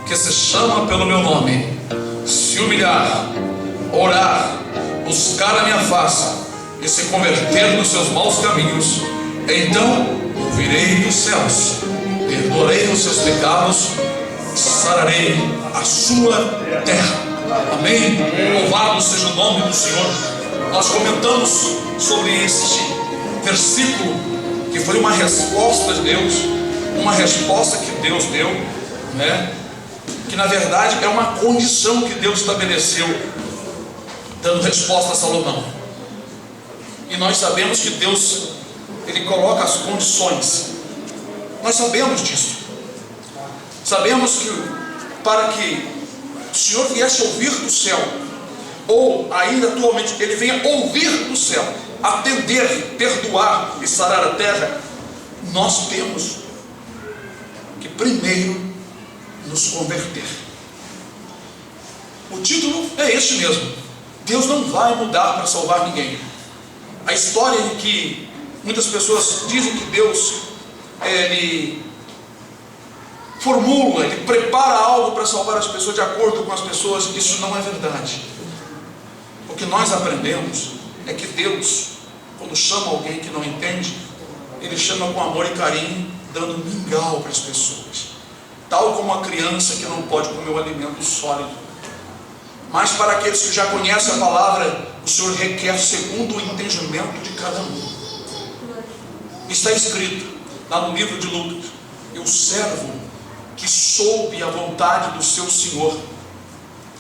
que se chama pelo meu nome, se humilhar, orar, buscar a minha face e se converter dos seus maus caminhos, então ouvirei dos céus, perdoarei os seus pecados, sararei a sua terra. Amém? Louvado seja o nome do Senhor. Nós comentamos sobre este versículo, que foi uma resposta de Deus, uma resposta que Deus deu, né? Que na verdade é uma condição que Deus estabeleceu, dando resposta a Salomão. E nós sabemos que Deus, Ele coloca as condições. Nós sabemos disso. Sabemos que para que o Senhor viesse ouvir do céu, ou ainda atualmente Ele venha ouvir do céu, atender, perdoar e sarar a terra, nós temos que primeiro nos converter. O título é este mesmo: Deus não vai mudar para salvar ninguém. A história em que muitas pessoas dizem que Deus, Ele formula, Ele prepara algo para salvar as pessoas de acordo com as pessoas, isso não é verdade. O que nós aprendemos é que Deus, quando chama alguém que não entende, Ele chama com amor e carinho, dando mingau para as pessoas, tal como a criança que não pode comer o alimento sólido. Mas para aqueles que já conhecem a palavra, o Senhor requer segundo o entendimento de cada um. Está escrito lá no livro de Lucas: e o servo que soube a vontade do seu Senhor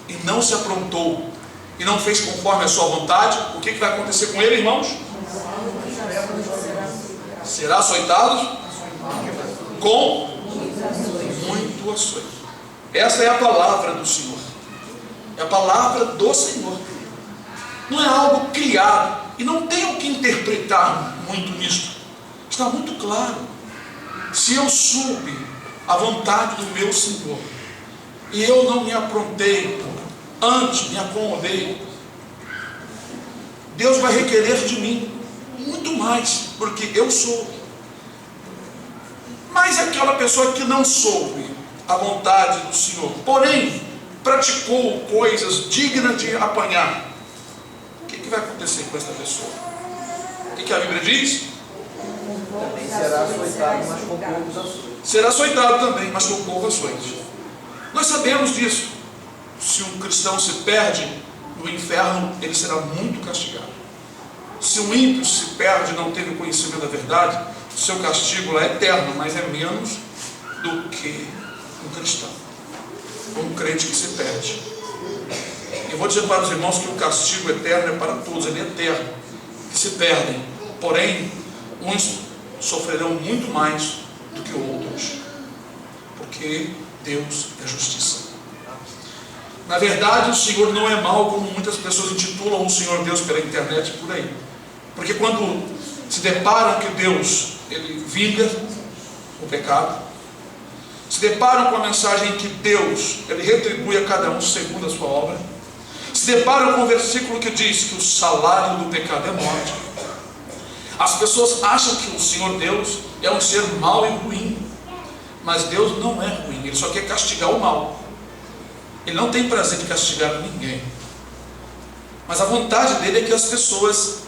e não se aprontou e não fez conforme a sua vontade, o que vai acontecer com ele, irmãos? Será açoitado com muito açoite. Essa é a palavra do Senhor, é a palavra do Senhor, não é algo criado, e não tenho que interpretar muito nisto, está muito claro. Se eu soube a vontade do meu Senhor e eu não me aprontei, antes me acomodei, Deus vai requerer de mim muito mais, porque eu soube. Mas aquela pessoa que não soube a vontade do Senhor, porém praticou coisas dignas de apanhar, o que vai acontecer com essa pessoa? O que a Bíblia diz? Será açoitado, mas com poucos açoites. Será açoitado também, mas com poucos açoites. Nós sabemos disso. Se um cristão se perde no inferno, ele será muito castigado. Se um ímpio se perde e não teve o conhecimento da verdade, o seu castigo lá é eterno, mas é menos do que um cristão, um crente que se perde. Eu vou dizer para os irmãos que o castigo eterno é para todos, ele é eterno, que se perdem. Porém, uns sofrerão muito mais do que outros, porque Deus é justiça. Na verdade, o Senhor não é mau, como muitas pessoas intitulam o Senhor Deus pela internet por aí. Porque quando se deparam que Deus, Ele vinga o pecado, se deparam com a mensagem que Deus, Ele retribui a cada um segundo a sua obra, se deparam com o versículo que diz que o salário do pecado é morte, as pessoas acham que o Senhor Deus é um ser mau e ruim. Mas Deus não é ruim, Ele só quer castigar o mal. Ele não tem prazer de castigar ninguém. Mas a vontade dele é que as pessoas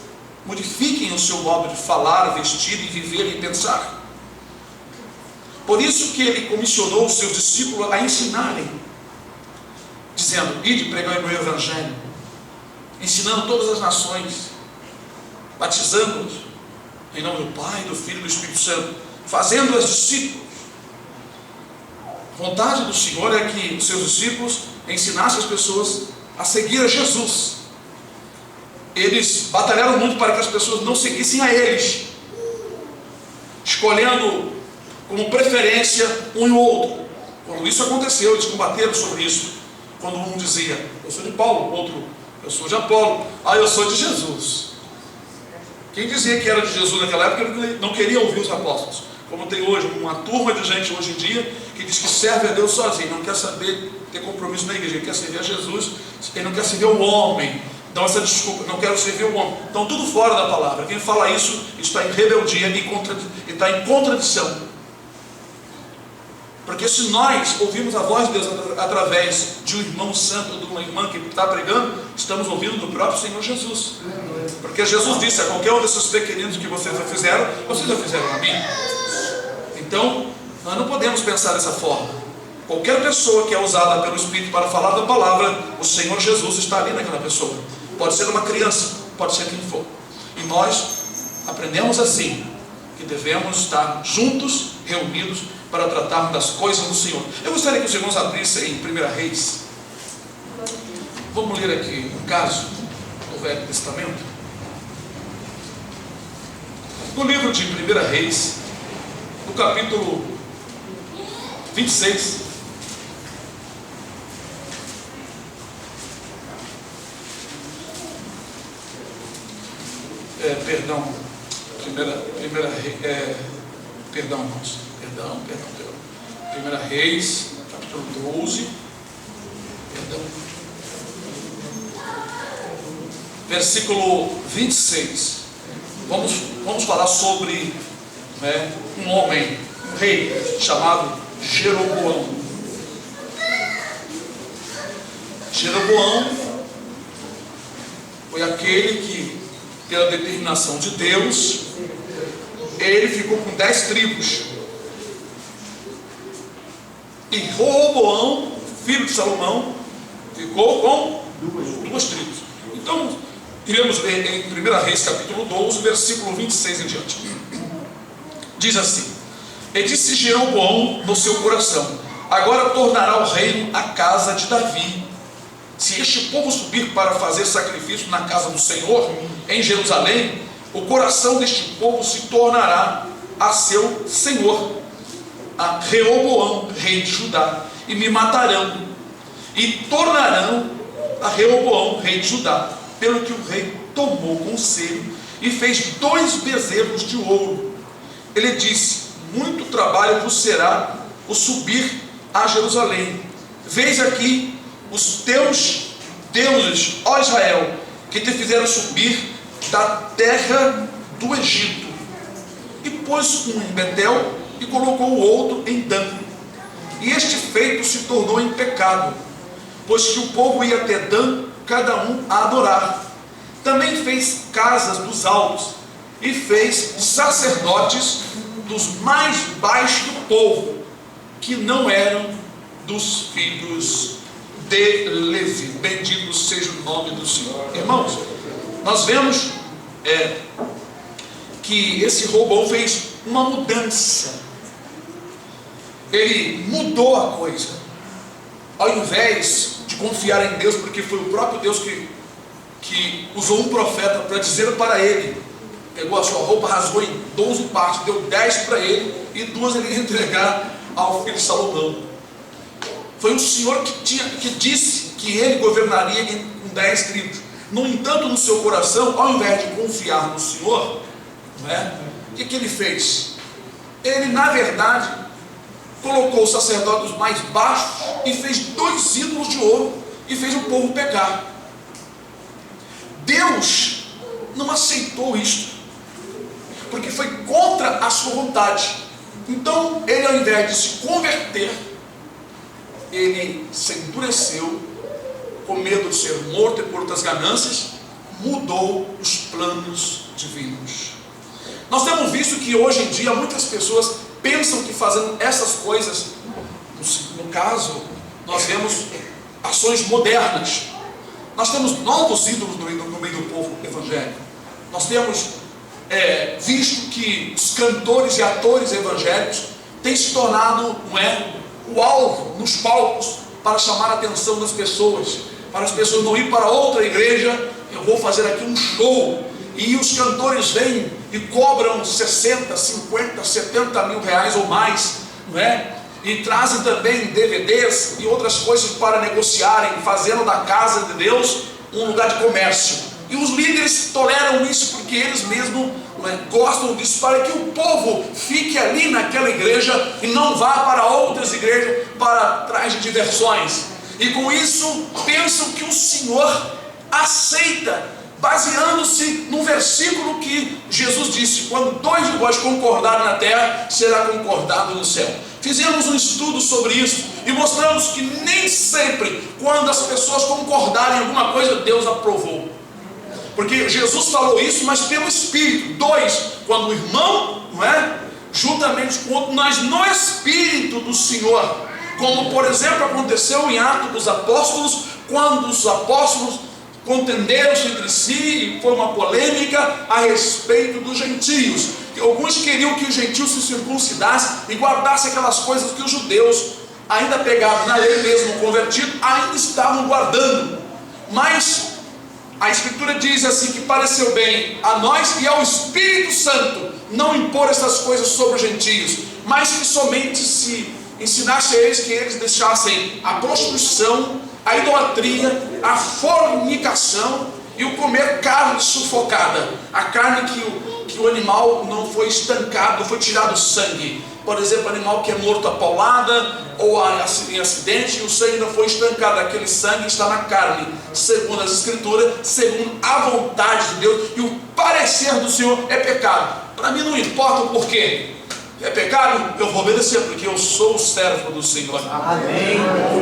modifiquem o seu modo de falar, vestir, e viver e pensar. Por isso que Ele comissionou os seus discípulos a ensinarem, dizendo: ide pregar o meu evangelho, ensinando todas as nações, batizando-os em nome do Pai, do Filho e do Espírito Santo, fazendo-os discípulos. A vontade do Senhor é que os seus discípulos ensinassem as pessoas a seguir a Jesus. Eles batalharam muito para que as pessoas não seguissem a eles, escolhendo como preferência um e o outro. Quando isso aconteceu, eles combateram sobre isso. Quando um dizia: eu sou de Paulo, o outro: eu sou de Apolo, eu sou de Jesus. Quem dizia que era de Jesus naquela época não queria ouvir os apóstolos. Como tem hoje uma turma de gente hoje em dia que diz que serve a Deus sozinho, não quer saber ter compromisso na igreja, ele quer servir a Jesus, ele não quer servir o homem. Então essa desculpa: não quero servir o homem. Então tudo fora da palavra. Quem fala isso está em rebeldia e está em contradição. Porque se nós ouvimos a voz de Deus através de um irmão santo ou de uma irmã que está pregando, estamos ouvindo do próprio Senhor Jesus. Porque Jesus disse: a qualquer um desses pequeninos que vocês já fizeram a mim. Então, nós não podemos pensar dessa forma. Qualquer pessoa que é usada pelo Espírito para falar da palavra, o Senhor Jesus está ali naquela pessoa. Pode ser uma criança, pode ser quem for. E nós aprendemos assim, que devemos estar juntos, reunidos, para tratarmos das coisas do Senhor. Eu gostaria que os irmãos abrissem em 1 Reis. Vamos ler aqui um caso do Velho Testamento. No livro de 1 Reis, no capítulo 26. Primeira Reis, capítulo 12, versículo 26. Vamos falar sobre um homem, um rei chamado Jeroboão. Jeroboão foi aquele que, pela determinação de Deus, ele ficou com 10 tribos. E Roboão, filho de Salomão, ficou com duas tribos. Então, iremos ler em 1 Reis, capítulo 12, versículo 26 em diante. Diz assim: e disse Jeroboão no seu coração: agora tornará o reino à casa de Davi. Se este povo subir para fazer sacrifício na casa do Senhor, em Jerusalém, o coração deste povo se tornará a seu senhor, a Reoboão, rei de Judá, e me matarão, e tornarão a Reoboão, rei de Judá, pelo que o rei tomou conselho e fez 2 bezerros de ouro. Ele disse: muito trabalho vos será o subir a Jerusalém. Vês aqui os teus deuses, ó Israel, que te fizeram subir da terra do Egito. E pôs um em Betel e colocou o outro em Dan. E este feito se tornou em pecado, pois que o povo ia até Dan, cada um a adorar. Também fez casas dos altos e fez sacerdotes dos mais baixos do povo, que não eram dos filhos de Levi. Bendito seja o nome do Senhor. Irmãos, nós vemos que esse Roboão fez uma mudança. Ele mudou a coisa. Ao invés de confiar em Deus, porque foi o próprio Deus que usou um profeta para dizer para ele, pegou a sua roupa, rasgou em 12 partes, deu 10 para ele e 2 ele ia entregar ao filho de Salomão. Foi o Senhor que disse que ele governaria com 10 tribos. No entanto, no seu coração, ao invés de confiar no Senhor, o que ele fez? Ele, na verdade, colocou os sacerdotes mais baixos e fez 2 ídolos de ouro e fez o povo pecar. Deus não aceitou isto, porque foi contra a sua vontade. Então, ele, ao invés de se converter, ele se endureceu, com medo de ser morto e por outras ganâncias, mudou os planos divinos. Nós temos visto que hoje em dia muitas pessoas pensam que fazendo essas coisas, no caso, nós vemos ações modernas. Nós temos novos ídolos no meio do povo evangélico. Nós temos visto que os cantores e atores evangélicos têm se tornado o alvo nos palcos para chamar a atenção das pessoas, para as pessoas não ir para outra igreja. Eu vou fazer aqui um show, e os cantores vêm e cobram 60, 50, 70 mil reais ou mais, e trazem também DVDs e outras coisas para negociarem, fazendo da casa de Deus um lugar de comércio. E os líderes toleram isso porque eles mesmos gostam disso, para que o povo fique ali naquela igreja e não vá para outras igrejas para trás de diversões. E com isso pensam que o Senhor aceita, baseando-se num versículo que Jesus disse: quando 2 de vós concordarem na terra, será concordado no céu. Fizemos um estudo sobre isso e mostramos que nem sempre, quando as pessoas concordarem em alguma coisa, Deus aprovou. Porque Jesus falou isso, mas pelo Espírito. 2, quando o irmão, não é? Juntamente com o outro, mas no Espírito do Senhor. Como, por exemplo, aconteceu em Atos dos Apóstolos, quando os apóstolos contenderam-se entre si e foi uma polêmica a respeito dos gentios. Alguns queriam que os gentios se circuncidassem e guardassem aquelas coisas que os judeus, ainda pegados na lei mesmo, convertidos, ainda estavam guardando. Mas a Escritura diz assim que pareceu bem a nós e ao Espírito Santo não impor essas coisas sobre os gentios, mas que somente se ensinasse a eles que eles deixassem a prostituição, a idolatria, a fornicação e o comer carne sufocada, a carne que o animal não foi estancado, não foi tirado o sangue. Por exemplo, animal que é morto a paulada ou em acidente, e o sangue não foi estancado, aquele sangue está na carne, segundo as Escrituras, segundo a vontade de Deus, e o parecer do Senhor é pecado. Para mim não importa o porquê. É pecado? Eu vou obedecer, porque eu sou o servo do Senhor. Amém.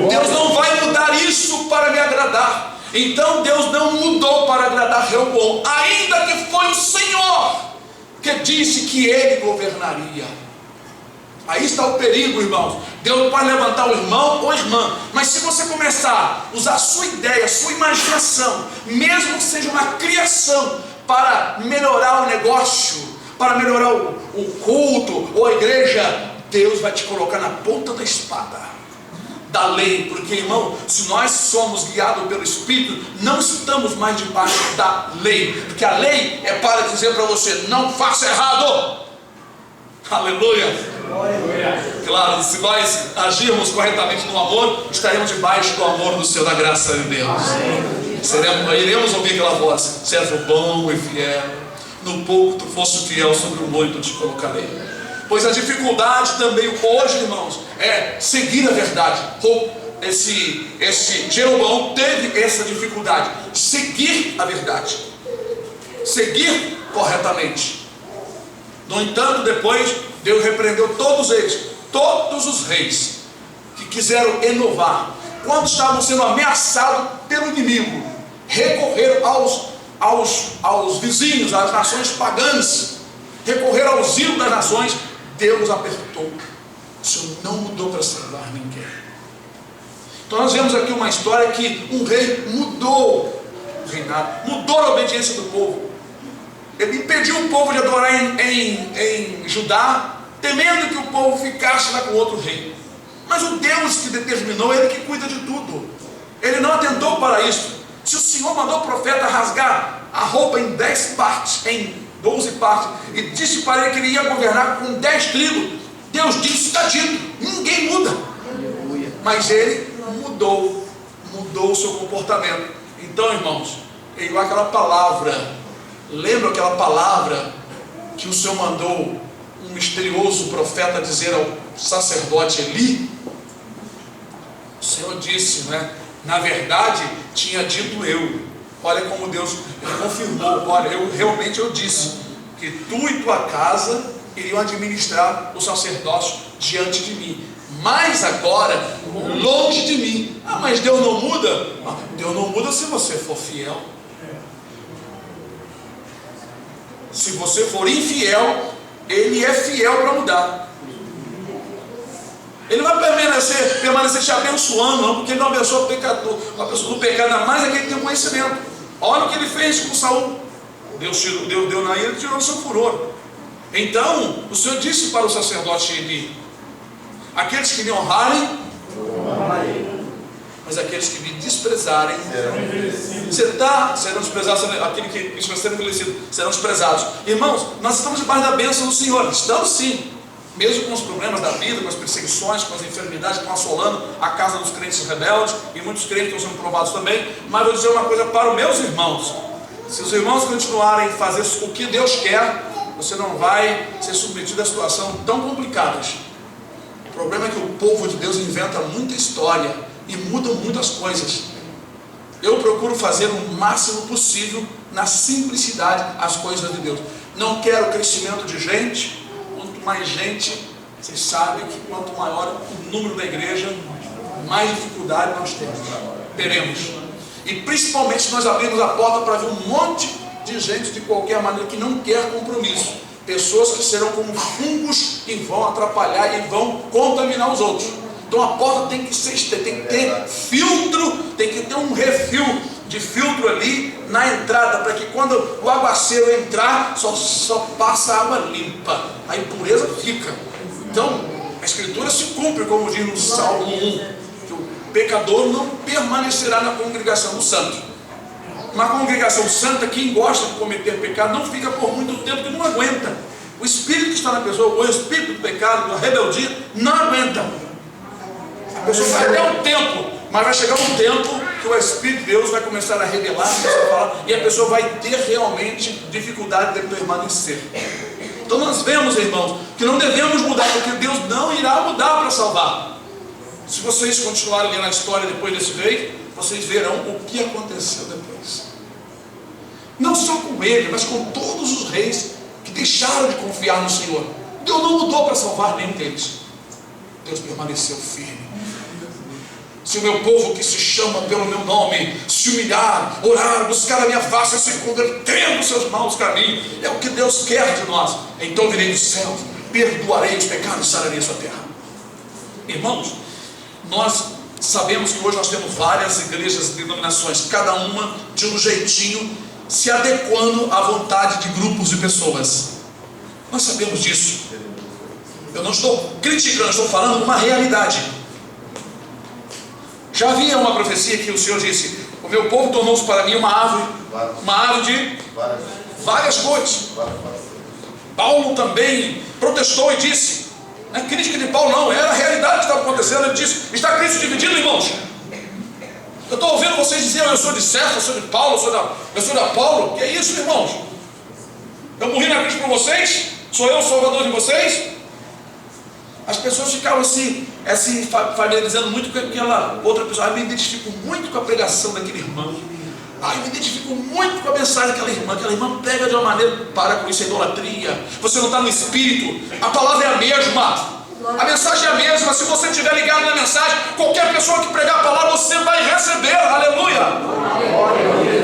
Deus não vai mudar isso para me agradar. Então Deus não mudou para agradar Reoboam, ainda que foi o Senhor que disse que ele governaria. Aí está o perigo, irmãos. Deus pode levantar o irmão ou a irmã, mas se você começar a usar a sua ideia, a sua imaginação, mesmo que seja uma criação, para melhorar o negócio, para melhorar o culto ou a igreja, Deus vai te colocar na ponta da espada da lei. Porque, irmão, se nós somos guiados pelo Espírito, não estamos mais debaixo da lei, porque a lei é para dizer para você: não faça errado. Aleluia. Claro, se nós agirmos corretamente no amor, estaremos debaixo do amor do Senhor, da graça de Deus. Iremos ouvir aquela voz: servo bom e fiel, no pouco tu foste fiel, sobre o muito te colocarei. Pois a dificuldade também hoje, irmãos, é seguir a verdade. Esse Jeroboão teve essa dificuldade, seguir a verdade, seguir corretamente. No entanto, depois Deus repreendeu todos eles, todos os reis que quiseram inovar, quando estavam sendo ameaçados pelo inimigo, recorreram aos vizinhos, às nações pagãs, recorreram aos ídolos das nações. Deus apertou. O Senhor não mudou para salvar ninguém. Então nós vemos aqui uma história que um rei mudou o reinado, mudou a obediência do povo. Ele impediu o povo de adorar em Judá, temendo que o povo ficasse lá com outro rei. Mas o Deus que determinou, Ele que cuida de tudo. Ele não atentou para isso. Se o Senhor mandou o profeta rasgar a roupa em 10 partes, em 12 partes, e disse para ele que ele ia governar com 10 tribos, Deus disse: está dito, ninguém muda. Mas ele mudou o seu comportamento. Então, irmãos, igual aquela palavra, lembra aquela palavra que o Senhor mandou um misterioso profeta dizer ao sacerdote Eli? O Senhor disse, né? Na verdade, tinha dito eu. Olha como Deus confirmou. Olha, eu disse que tu e tua casa iriam administrar o sacerdócio diante de mim. Mas agora, longe de mim. Ah, mas Deus não muda? Deus não muda se você for fiel. Se você for infiel, Ele é fiel para mudar. Ele não vai permanecer te abençoando, não, porque Ele não abençoa o pecador. A pessoa do pecado, ainda mais é que ele tem um conhecimento. Olha o que ele fez com Saul. Deus deu na ira e tirou o seu furor. Então, o Senhor disse para o sacerdote Eli: aqueles que me honrarem, mas aqueles que me desprezarem serão desprezados. Aquele que estiver sendo envelhecido serão desprezados. Irmãos, nós estamos debaixo da bênção do Senhor. Estamos sim. Mesmo com os problemas da vida, com as perseguições, com as enfermidades que estão assolando a casa dos crentes rebeldes, e muitos crentes estão sendo provados também. Mas vou dizer uma coisa para os meus irmãos: se os irmãos continuarem a fazer o que Deus quer, você não vai ser submetido a situações tão complicadas. O problema é que o povo de Deus inventa muita história e muda muitas coisas. Eu procuro fazer o máximo possível na simplicidade as coisas de Deus. Não quero crescimento de gente. Quanto mais gente, Vocês sabem que quanto maior o número da igreja, mais dificuldade nós teremos. E principalmente se nós abrirmos a porta para ver um monte de gente de qualquer maneira que não quer compromisso. Pessoas que serão como fungos e vão atrapalhar e vão contaminar os outros. Então a porta tem que ser, tem que ter filtro, tem que ter um refil de filtro ali na entrada, para que quando o aguaceiro entrar, só passa água limpa, a impureza fica. Então a escritura se cumpre, como diz no Salmo 1, que o pecador não permanecerá na congregação do santo. Uma congregação santa, quem gosta de cometer pecado não fica por muito tempo, que não aguenta. O espírito que está na pessoa, o espírito do pecado, da rebeldia, não aguenta. A pessoa vai até um tempo, mas vai chegar um tempo que o Espírito de Deus vai começar a revelar, e a pessoa vai ter realmente dificuldade de permanecer. Então nós vemos, irmãos, que não devemos mudar, porque Deus não irá mudar para salvar. Se vocês continuarem lendo a história depois desse rei, vocês verão o que aconteceu depois. Não só com ele, mas com todos os reis que deixaram de confiar no Senhor. Deus não mudou para salvar nenhum deles. Deus permaneceu firme. Se o meu povo que se chama pelo meu nome se humilhar, orar, buscar a minha face, se converter nos seus maus caminhos, é o que Deus quer de nós. Então virei do céu, perdoarei os pecados e sararei a sua terra. Irmãos, nós sabemos que hoje nós temos várias igrejas e denominações, cada uma de um jeitinho, se adequando à vontade de grupos de pessoas. Nós sabemos disso. Eu não estou criticando, estou falando uma realidade. Já havia uma profecia que o Senhor disse: o meu povo tornou-se para mim uma árvore de várias cores. Paulo também protestou e disse, não é crítica de Paulo não, era a realidade que estava acontecendo. Ele disse: está Cristo dividido, irmãos? Eu estou ouvindo vocês dizerem: eu sou de César, eu sou de Paulo, eu sou de Apolo. Que é isso, irmãos? Eu morri na cruz por vocês? Sou eu o salvador de vocês? As pessoas ficavam assim familiarizando muito com aquela outra pessoa. Eu me identifico muito com a pregação daquele irmão. Eu me identifico muito com a mensagem daquela irmã. Aquela irmã pega de uma maneira: para com isso, é idolatria. Você não está no espírito. A palavra é a mesma. A mensagem é a mesma. Se você estiver ligado na mensagem, qualquer pessoa que pregar a palavra, você vai receber. Aleluia.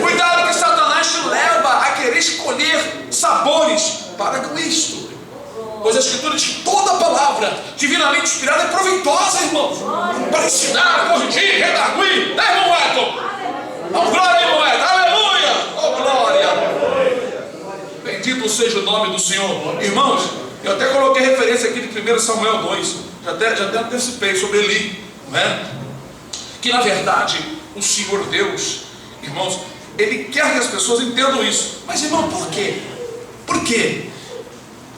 Cuidado que Satanás te leva a querer escolher sabores. Para com isto. Pois a Escritura diz que toda palavra divinamente inspirada é proveitosa, irmãos, para ensinar, corrigir, redarguir. Né, irmão Edson? Oh, glória, irmão Edson. Aleluia. Oh, glória. Bendito seja o nome do Senhor. Irmãos, eu até coloquei referência aqui de 1 Samuel 2. Já até antecipei sobre Eli, né? Que na verdade o Senhor Deus, irmãos, Ele quer que as pessoas entendam isso. Mas, irmão, por quê? Por quê?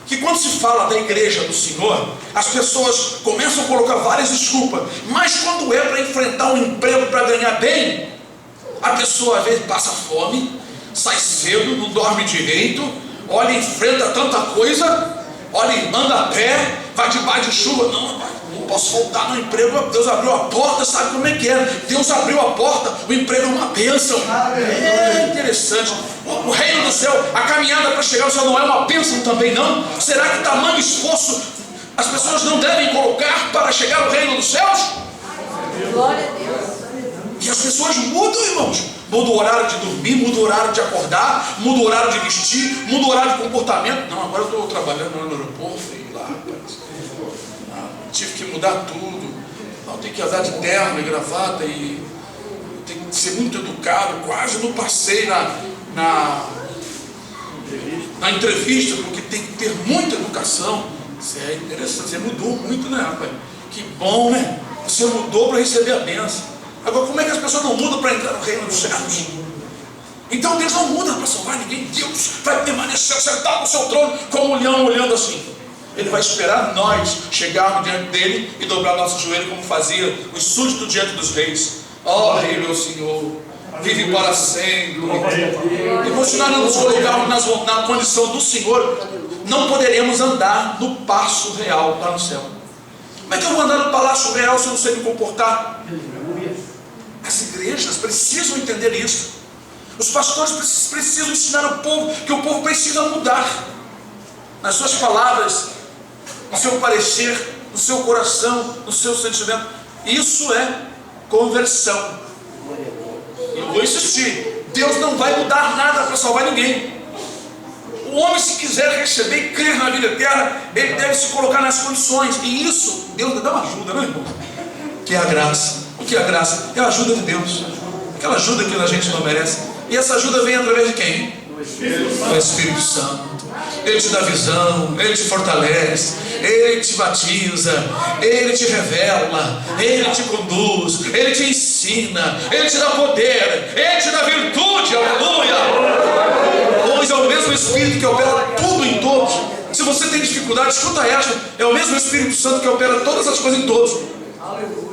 Que quando se fala da igreja do Senhor, as pessoas começam a colocar várias desculpas, mas quando é para enfrentar um emprego para ganhar bem, a pessoa às vezes passa fome, sai cedo, não dorme direito, olha, enfrenta tanta coisa, olha, anda a pé, vai debaixo de chuva. Não, não posso faltar no emprego. Deus abriu a porta, sabe como é que é? Deus abriu a porta, o emprego é uma bênção. É interessante. O reino do céu, a caminhada para chegar ao céu não é uma bênção também, não? Será que tamanho esforço as pessoas não devem colocar para chegar ao reino dos céus? Glória a Deus. E as pessoas mudam, irmãos. Muda o horário de dormir, muda o horário de acordar, muda o horário de vestir, muda o horário de comportamento. Não, agora eu estou trabalhando no aeroporto e lá, rapaz, tive que mudar tudo. Não, tem que andar de terno e gravata e tem que ser muito educado. Quase não passei na entrevista, porque tem que ter muita educação. Isso é interessante, você mudou muito, né, rapaz? Que bom, né? Você mudou para receber a bênção. Agora, como é que as pessoas não mudam para entrar no reino dos céus? Então Deus não muda para salvar ninguém. Deus vai permanecer sentado no seu trono como um leão olhando assim. Ele vai esperar nós chegarmos diante dele e dobrar nosso joelho, como fazia os súditos diante dos reis. Ó Rei, meu Senhor, vive para sempre. E se nós não nos colocarmos na condição do Senhor, não poderemos andar no passo real lá no céu. Como é que eu vou andar no palácio real se eu não sei me comportar? As igrejas precisam entender isso. Os pastores precisam ensinar o povo que o povo precisa mudar nas suas palavras, no seu parecer, no seu coração, no seu sentimento. Isso é conversão. Eu vou insistir, Deus não vai mudar nada para salvar ninguém. O homem, se quiser receber e crer na vida eterna, ele deve se colocar nas condições. E isso, Deus dá uma ajuda, não é, irmão? Que é a graça. O que é a graça? É a ajuda de Deus. Aquela ajuda que a gente não merece. E essa ajuda vem através de quem? Do Espírito Santo. Ele te dá visão, Ele te fortalece, Ele te batiza, Ele te revela, Ele te conduz, Ele te ensina, Ele te dá poder, Ele te dá virtude, aleluia. Pois é o mesmo Espírito que opera tudo em todos. Se você tem dificuldade, escuta esta: é o mesmo Espírito Santo que opera todas as coisas em todos.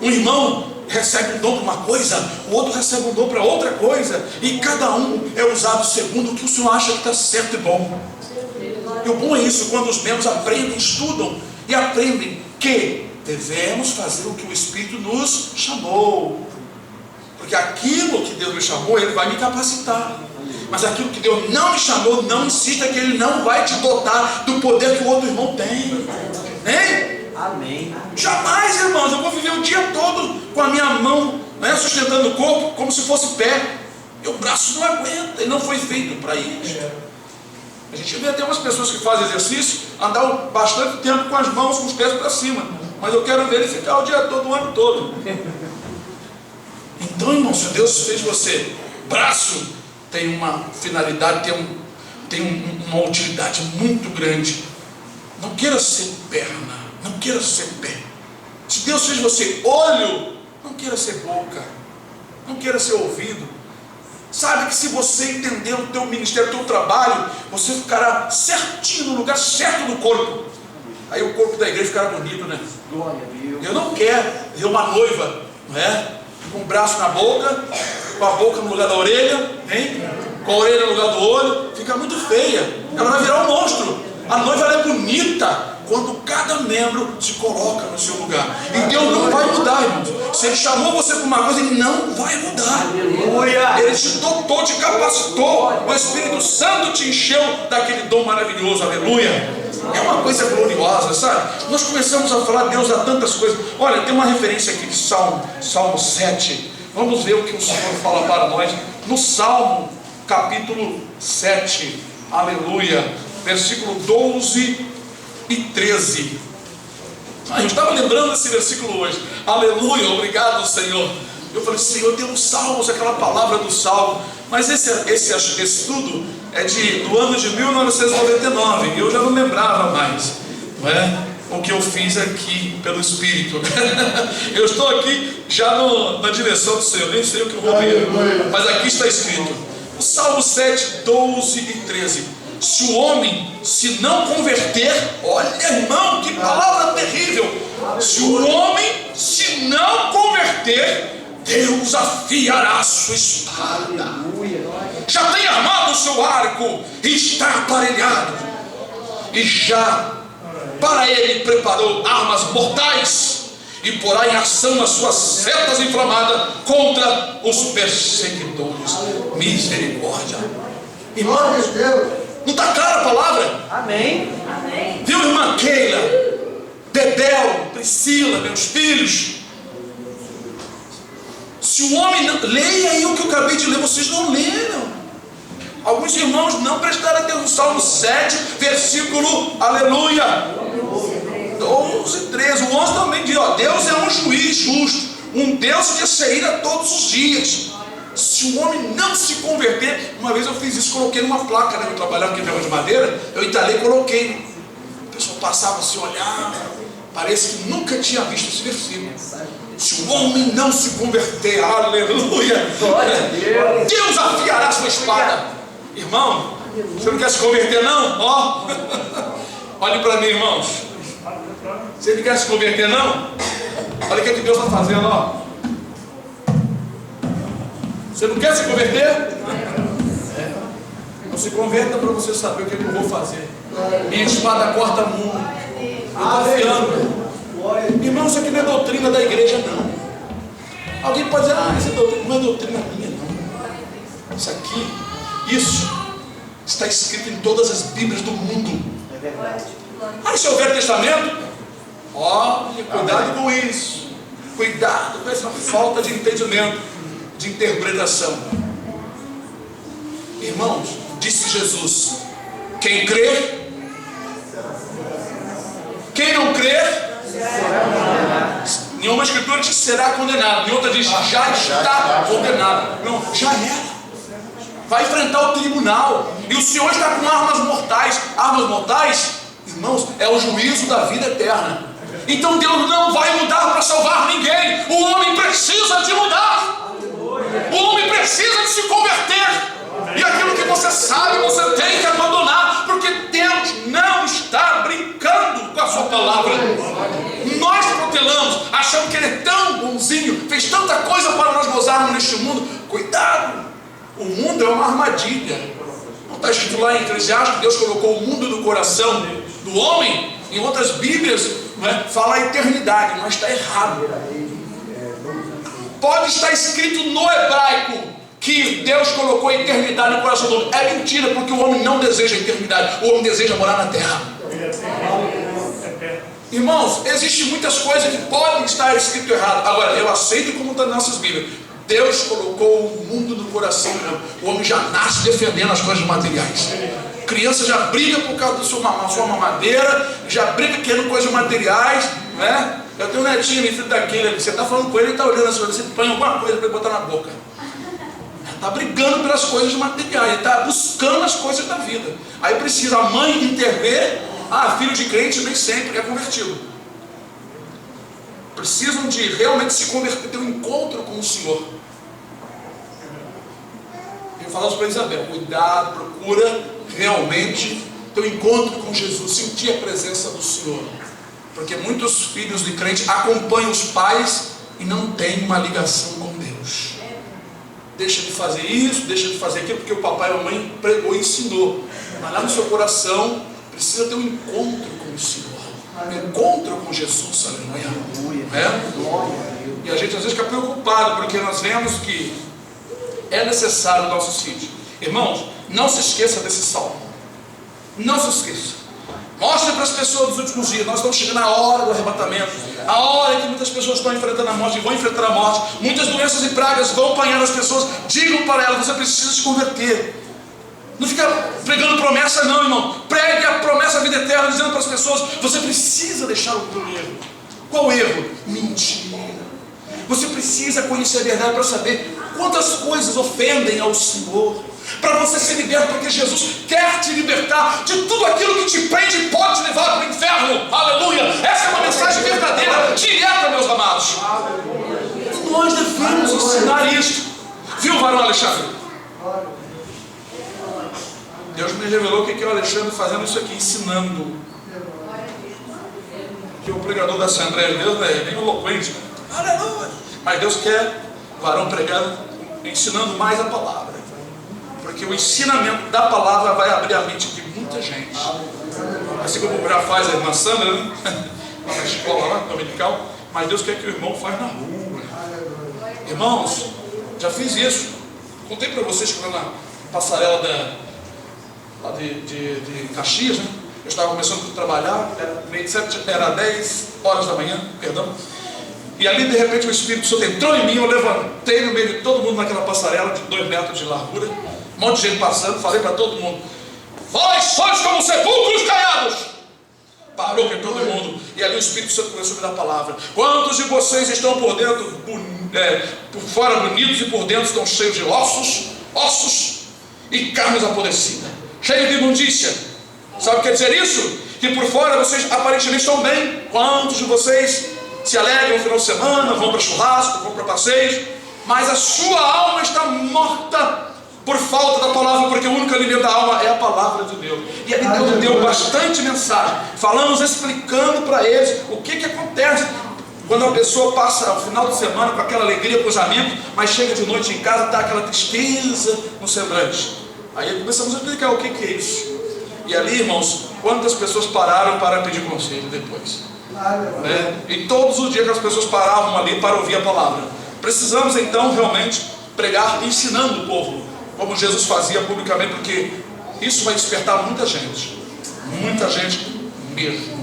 Um irmão recebe um dom para uma coisa, o outro recebe um dom para outra coisa, e cada um é usado segundo o que o Senhor acha que está certo e bom. E o bom é isso, quando os membros aprendem, estudam e aprendem que devemos fazer o que o Espírito nos chamou, porque aquilo que Deus me chamou, Ele vai me capacitar. Mas aquilo que Deus não me chamou, não insista que Ele não vai te dotar do poder que o outro irmão tem. Hein? Amém. Jamais, irmãos, eu vou viver o dia todo com a minha mão, né, sustentando o corpo como se fosse pé. Meu braço não aguenta, ele não foi feito para isso. A gente vê até umas pessoas que fazem exercício, andar bastante tempo com as mãos, com os pés para cima. Mas eu quero ver ele ficar o dia todo, o ano todo. Então, irmão, se Deus fez você braço, tem uma finalidade, tem uma utilidade muito grande. Não queira ser perna, não queira ser pé. Se Deus fez você olho, não queira ser boca, não queira ser ouvido. Sabe que se você entender o teu ministério, o teu trabalho, você ficará certinho no lugar certo do corpo. Aí o corpo da igreja ficará bonito, né? Eu não quero ver uma noiva, não é? Com o braço na boca, com a boca no lugar da orelha, hein? Com a orelha no lugar do olho, fica muito feia. Ela vai virar um monstro. A noiva ela é bonita quando cada membro se coloca no seu lugar. E Deus não vai mudar, irmãos. Se Ele chamou você para uma coisa, Ele não vai mudar. Aleluia. Ele te dotou, te capacitou. O Espírito Santo te encheu daquele dom maravilhoso. Aleluia. É uma coisa gloriosa, sabe? Nós começamos a falar de Deus a tantas coisas. Olha, tem uma referência aqui de Salmo 7. Vamos ver o que o Senhor fala para nós. No Salmo, capítulo 7. Aleluia. Versículo 12 e 13. Eu estava lembrando desse versículo hoje. Aleluia, obrigado, Senhor. Eu falei: Senhor, tem os salmos, aquela palavra do salmo. Mas esse estudo é do ano de 1999. E eu já não lembrava mais, não é? O que eu fiz aqui pelo Espírito. Eu estou aqui já na direção do Senhor. Nem sei o que eu vou ler, mas aqui está escrito. O Salmo 7, 12 e 13. Se o homem se não converter, olha, irmão, que palavra terrível. Se o homem se não converter, Deus afiará a sua espada. Já tem armado o seu arco e está aparelhado, e já para ele preparou armas mortais, e porá em ação as suas setas inflamadas contra os perseguidores. Misericórdia. Irmãos, não está clara a palavra? Amém. Viu, irmã Keila, Bebel, Priscila, meus filhos? Se o homem não... Leia aí o que eu acabei de ler, vocês não leram. Alguns irmãos não prestaram atenção no Salmo 7, versículo, aleluia, 12 e 13. O 11 também diz, ó, Deus é um juiz justo, um Deus que se ira todos os dias. Se o homem não se converter, uma vez eu fiz isso, coloquei numa placa, né? Eu trabalhava aqui em de madeira, eu entalei e coloquei. O pessoal passava assim, olhava, parece que nunca tinha visto esse versículo. Se o homem não se converter, aleluia, Deus afiará a sua espada. Irmão, você não quer se converter não? Ó, olhe para mim, irmãos. Você não quer se converter não? Olha o que Deus está fazendo, ó. Você não quer se converter? Não se converta para você saber o que eu vou fazer. Minha espada corta mundo. Eu estou afiando. Irmão, isso aqui não é doutrina da igreja, não. Alguém pode dizer, essa doutrina não é doutrina minha, não. Isso está escrito em todas as Bíblias do mundo. Isso é o Velho Testamento? Olha, cuidado com isso. Cuidado com essa falta de entendimento, de interpretação. Irmãos, disse Jesus: quem crer, quem não crer, em uma escritura diz será condenado, em outra diz já está condenado. Não, já era. Vai enfrentar o tribunal. E o Senhor está com armas mortais. Armas mortais, irmãos, é o juízo da vida eterna. Então Deus não vai mudar para salvar ninguém. O homem precisa de mudar. O homem precisa de se converter. E aquilo que você sabe, você tem que abandonar, porque Deus não está brincando com a sua palavra. Nós protelamos, achamos que Ele é tão bonzinho, fez tanta coisa para nós gozarmos neste mundo. Cuidado, o mundo é uma armadilha. Não está escrito lá em Eclesiastes que Deus colocou o mundo no coração do homem? Em outras Bíblias, fala a eternidade, mas está errado. Pode estar escrito no hebraico que Deus colocou a eternidade no coração do homem. É mentira, porque o homem não deseja a eternidade. O homem deseja morar na terra. Irmãos, existem muitas coisas que podem estar escrito errado. Agora, eu aceito como está nas nossas Bíblias. Deus colocou o mundo no coração do homem. O homem já nasce defendendo as coisas materiais. Criança já briga por causa da sua mamadeira, já briga querendo coisas materiais, né? Eu tenho um netinho, meu filho daquele, você está falando com ele, ele está olhando assim, você põe alguma coisa para ele botar na boca. Está brigando pelas coisas materiais, ele está buscando as coisas da vida. Aí precisa a mãe intervir. Filho de crente nem sempre é convertido. Precisam de realmente se converter, ter um encontro com o Senhor. Eu falo para Isabel, cuidado, procura realmente ter um encontro com Jesus, sentir a presença do Senhor. Porque muitos filhos de crente acompanham os pais e não têm uma ligação com Deus. Deixa de fazer isso, deixa de fazer aquilo, porque o papai e a mamãe pregou e ensinou. Mas lá no seu coração precisa ter um encontro com o Senhor, um encontro com Jesus, aleluia. E a gente às vezes fica preocupado, porque nós vemos que é necessário nossos filhos. Irmãos, não se esqueça desse salmo. Não se esqueça. Mostre para as pessoas dos últimos dias. Nós estamos chegando à hora do arrebatamento, a hora em que muitas pessoas estão enfrentando a morte e vão enfrentar a morte. Muitas doenças e pragas vão apanhar as pessoas. Digam para elas, você precisa se converter. Não fica pregando promessa não, irmão. Pregue a promessa da vida eterna, dizendo para as pessoas, você precisa deixar o erro. Qual erro? Mentira. Você precisa conhecer a verdade para saber quantas coisas ofendem ao Senhor, para você ser liberto, porque Jesus quer te libertar de tudo aquilo que te prende e pode te levar para o inferno. Aleluia! Essa é uma mensagem verdadeira, direta, meus amados. Nós devemos ensinar isso. Viu, varão Alexandre? Deus me revelou que é o Alexandre fazendo isso aqui, ensinando. Que o pregador da Assembleia de Deus é bem eloquente. Aleluia! Mas Deus quer o varão pregando, ensinando mais a palavra. Porque o ensinamento da palavra vai abrir a mente de muita gente. Assim como já faz a irmã Sandra, né? Na escola lá, dominical. Mas Deus quer que o irmão faz na rua. Irmãos, já fiz isso. Contei para vocês que lá na passarela lá de Caxias, né? Eu estava começando a trabalhar, era 10 horas da manhã, perdão. E ali de repente o Espírito Santo entrou em mim, eu levantei no meio de todo mundo naquela passarela de 2 metros de largura, um monte de gente passando, falei para todo mundo, vós sois como sepulcros caiados. Parou para todo mundo, e ali o Espírito Santo começou a me dar a palavra. Quantos de vocês estão por dentro, por fora bonitos e por dentro estão cheios de ossos e carnes apodrecidas, cheios de imundícia? Sabe o que quer dizer isso? Que por fora vocês aparentemente estão bem. Quantos de vocês se alegram no final de semana, vão para churrasco, vão para passeios, mas a sua alma está morta por falta da palavra, porque o único alimento da alma é a palavra de Deus. E ali Deus deu bastante mensagem, falamos, explicando para eles o que acontece quando a pessoa passa o final de semana com aquela alegria com os amigos, mas chega de noite em casa e está aquela tristeza no semblante. Aí começamos a explicar o que é isso. E ali, irmãos, quantas pessoas pararam para pedir conselho depois? E todos os dias que as pessoas paravam ali para ouvir a palavra. Precisamos então realmente pregar ensinando o povo, como Jesus fazia publicamente, porque isso vai despertar muita gente mesmo.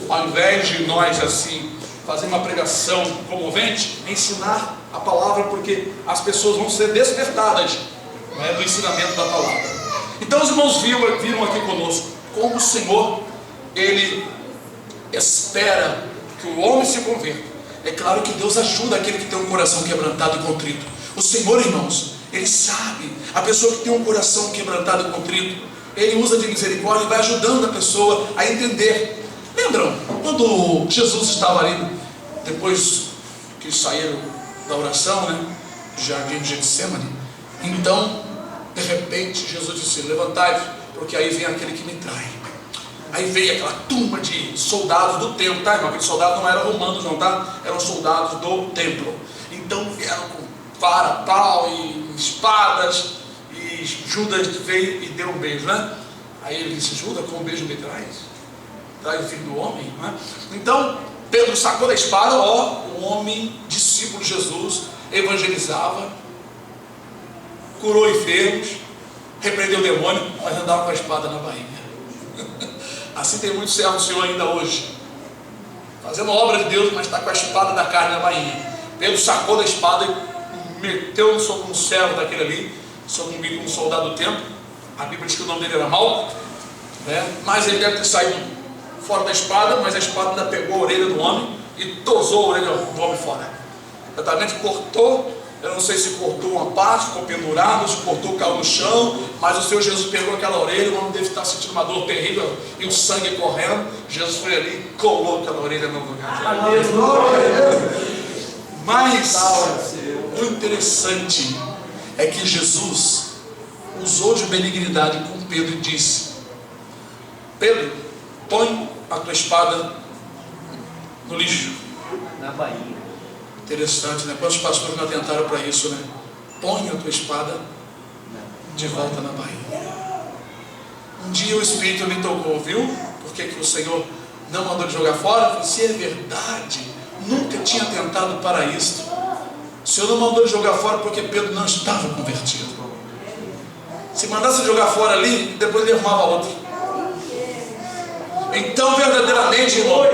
ao invés de nós assim fazer uma pregação comovente, ensinar a palavra, porque as pessoas vão ser despertadas, né, do ensinamento da palavra. Então os irmãos viram aqui conosco como o Senhor, Ele espera que o homem se converta. É claro que Deus ajuda aquele que tem um coração quebrantado e contrito. O Senhor, irmãos, Ele sabe, a pessoa que tem um coração quebrantado e contrito, Ele usa de misericórdia e vai ajudando a pessoa a entender. Lembram quando Jesus estava ali, depois que saíram da oração, né, do jardim de Getsemane? Então, de repente, Jesus disse: levantai-vos, porque aí vem aquele que me trai. Aí veio aquela turma de soldados do templo, tá, irmão? Aqueles soldados não eram romanos, não, tá? Eram soldados do templo. Então vieram com vara, pau e espadas. E Judas veio e deu um beijo, né? Aí ele disse: Judas, com um beijo me traz? Traz o filho do homem, né? Então Pedro sacou da espada, o homem, discípulo de Jesus, evangelizava, curou enfermos, repreendeu o demônio, mas andava com a espada na barriga. Assim tem muitos servos do Senhor ainda hoje, fazendo obra de Deus, mas está com a espada da carne na barriga. Pedro sacou da espada e meteu sobre um servo daquele ali, sobre um soldado do templo. A Bíblia diz que o nome dele era Malco, né? Mas ele deve ter saído fora da espada, mas a espada ainda pegou a orelha do homem e tosou a orelha do homem fora. Exatamente, cortou. Eu não sei se cortou uma parte, ficou pendurado, se cortou, caiu no chão, mas o Senhor Jesus pegou aquela orelha, o homem deve estar sentindo uma dor terrível e o sangue correndo. Jesus foi ali e colou aquela orelha no lugar. Mas o interessante é que Jesus usou de benignidade com Pedro e disse: Pedro, põe a tua espada no lixo. Na Bahia. Interessante, né? Quantos pastores não atentaram para isso, né? Põe a tua espada de volta na barriga. Um dia o Espírito me tocou, viu? Por que o Senhor não mandou de jogar fora? Eu falei: se é verdade, nunca tinha tentado para isto. O Senhor não mandou de jogar fora porque Pedro não estava convertido. Se mandasse jogar fora ali, depois ele arrumava outro. Então, verdadeiramente, irmão,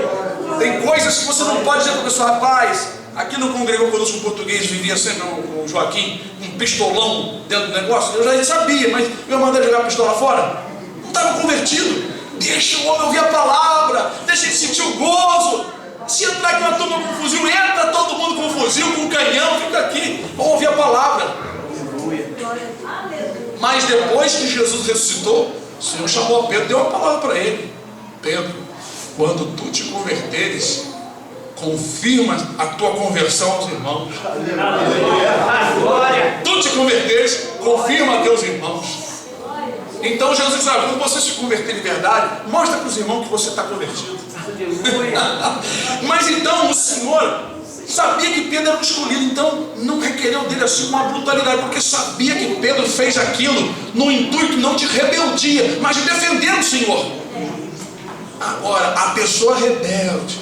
tem coisas que você não pode dizer para a pessoa: rapaz, aqui no Congregou Conosco Português vivia sempre o Joaquim, um pistolão dentro do negócio. Eu já sabia, mas eu mandei jogar a pistola fora. Não estava convertido. Deixa o homem ouvir a palavra, deixa ele sentir o gozo. Se entrar aqui uma turma com fuzil, entra todo mundo com fuzil, com canhão, fica aqui, vamos ouvir a palavra. Mas depois que Jesus ressuscitou, o Senhor chamou a Pedro, deu uma palavra para ele: Pedro, quando tu te converteres, confirma a tua conversão aos irmãos. Tu te converteres, confirma a teus irmãos. Então Jesus disse: quando você se converter em verdade, mostra para os irmãos que você está convertido. Mas então o Senhor sabia que Pedro era um escolhido, então não requereu dele assim uma brutalidade, porque sabia que Pedro fez aquilo no intuito não de rebeldia, mas de defender o Senhor. Agora, a pessoa rebelde,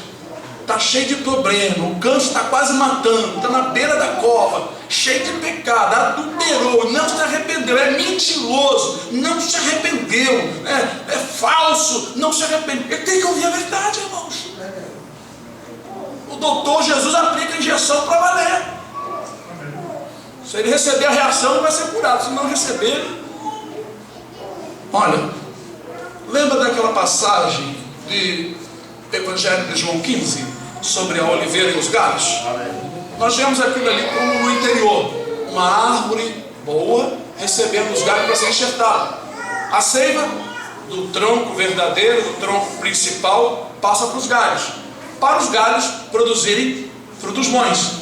está cheio de problema, o câncer está quase matando, está na beira da cova, cheio de pecado, adulterou, não se arrependeu, é mentiroso, não se arrependeu, é falso, não se arrependeu. Ele tem que ouvir a verdade, irmãos. O doutor Jesus aplica a injeção para valer. Se ele receber a reação, ele vai ser curado. Se não receber, olha, lembra daquela passagem de Evangelho de João 15, sobre a oliveira e os galhos? Nós vemos aquilo ali como no interior, uma árvore boa recebendo os galhos para ser enxertada. A seiva do tronco verdadeiro, do tronco principal, passa para os galhos, para os galhos produzirem frutos bons.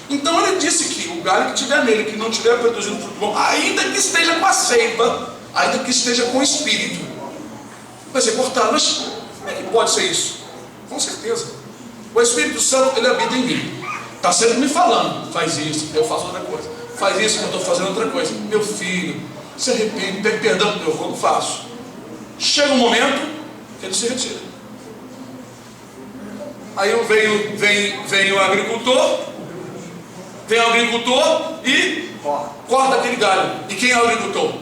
Então ele disse que o galho que tiver nele, que não tiver produzindo fruto bom, ainda que esteja com a seiva, ainda que esteja com o espírito, vai ser cortado. Mas como é que pode ser isso? Com certeza, o Espírito Santo, ele habita em mim, está sempre me falando: faz isso, eu faço outra coisa, faz isso, eu estou fazendo outra coisa. Meu filho, se arrepende, pede perdão, eu vou, faço. Chega um momento que ele se retira. Aí vem o agricultor, e corta aquele galho. E quem é o agricultor?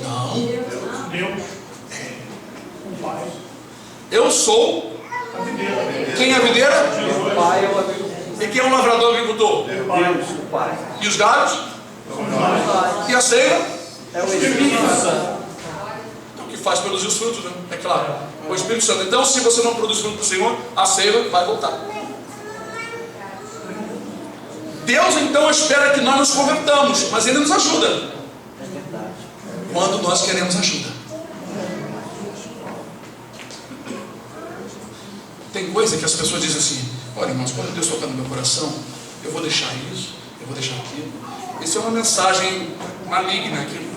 Não. Eu sou Quem é a videira? O Pai é o agricultor. E quem é o lavrador agricultor? Deus, o Pai. E os galhos? E a ceia? É o Espírito Santo. Então, que faz produzir os frutos, né? É claro. O Espírito Santo. Então, se você não produz fruto do Senhor, a ceia vai voltar. Deus, então, espera que nós nos convertamos, mas Ele nos ajuda quando nós queremos ajuda. Tem coisa que as pessoas dizem assim: olha, irmãos, quando Deus tocar no meu coração, eu vou deixar isso, eu vou deixar aquilo. Isso é uma mensagem maligna que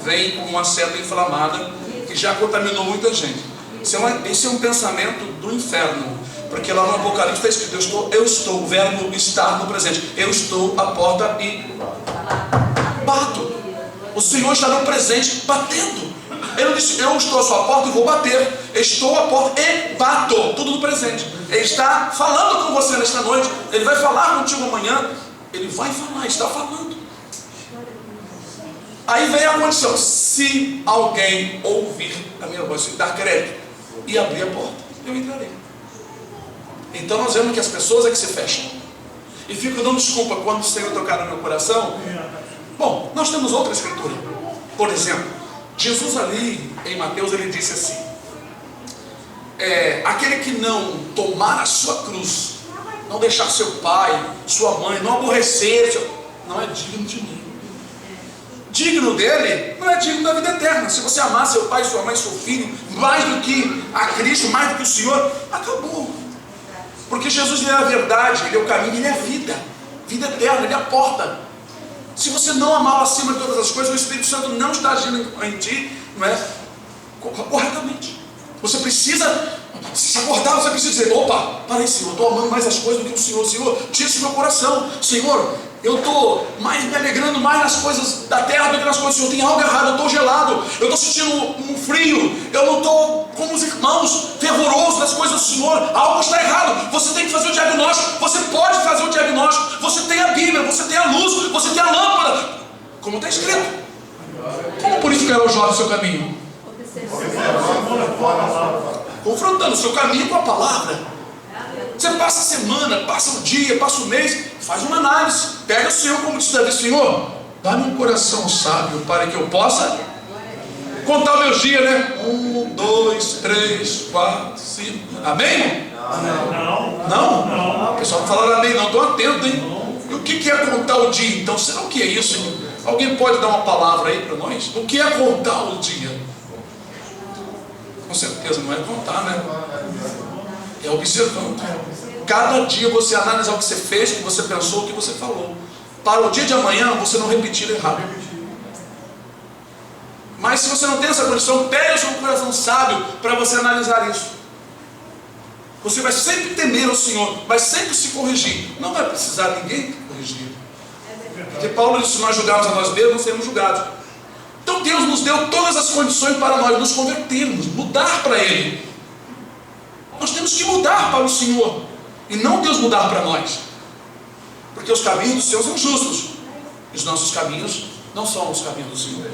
vem com uma seta inflamada que já contaminou muita gente. Esse é um pensamento do inferno, porque lá no Apocalipse está escrito: eu estou, o verbo estar no presente, eu estou à porta e bato. O Senhor está no presente batendo. Ele disse: eu estou à sua porta e vou bater. Estou à porta e bato. Tudo no presente. Ele está falando com você nesta noite. Ele vai falar contigo amanhã. Ele vai falar, está falando. Aí vem a condição: se alguém ouvir a minha voz, dar crédito e abrir a porta, eu entrarei. Então nós vemos que as pessoas é que se fecham e ficam dando desculpa quando o Senhor tocar no meu coração. Bom, nós temos outra escritura. Por exemplo, Jesus ali em Mateus, ele disse assim: aquele que não tomar a sua cruz, não deixar seu pai, sua mãe, não aborrecer, não é digno de mim. Digno dele não é digno da vida eterna. Se você amar seu pai, sua mãe, seu filho mais do que a Cristo, mais do que o Senhor, acabou. Porque Jesus, ele é a verdade, ele é o caminho, ele é a vida eterna, ele é a porta. Se você não amá-lo acima de todas as coisas, o Espírito Santo não está agindo em ti, não é, corretamente. Você precisa se acordar, você precisa dizer: opa, peraí, Senhor, eu estou amando mais as coisas do que o Senhor. Senhor, tira isso do meu coração. Senhor, eu estou me alegrando mais nas coisas da terra do que nas coisas do Senhor. Tem algo errado, eu estou gelado, eu estou sentindo um frio, eu não estou como os irmãos, fervoroso das coisas do Senhor. Algo está errado. Você tem que fazer o diagnóstico. Você pode fazer o diagnóstico. Você tem a Bíblia, você tem a luz, você tem a lâmpada, como está escrito. Como purificar o jovem seu caminho? Confrontando o seu caminho com a palavra. Você passa a semana, passa o dia, passa o mês, faz uma análise. Pega o Senhor, como disse Davi: Senhor, dá-me um coração sábio para que eu possa contar meus dias, né? 1, 2, 3, 4, 5. Amém? Não? O pessoal falando amém, não. Estou atento, hein? E o que é contar o dia? Então, será o que é isso, hein? Alguém pode dar uma palavra aí para nós? O que é contar o dia? Com certeza não é contar, né? É observando. Cada dia você analisar o que você fez, o que você pensou, o que você falou, para o dia de amanhã você não repetir errado. Mas se você não tem essa condição, pegue o seu coração sábio para você analisar isso. Você vai sempre temer o Senhor, vai sempre se corrigir. Não vai precisar ninguém corrigir. Porque Paulo disse: se nós julgarmos a nós mesmos, não seremos julgados. Então Deus nos deu todas as condições para nós nos convertermos, mudar para Ele. Nós temos que mudar para o Senhor, e não Deus mudar para nós. Porque os caminhos do Senhor são justos, e os nossos caminhos não são os caminhos do Senhor.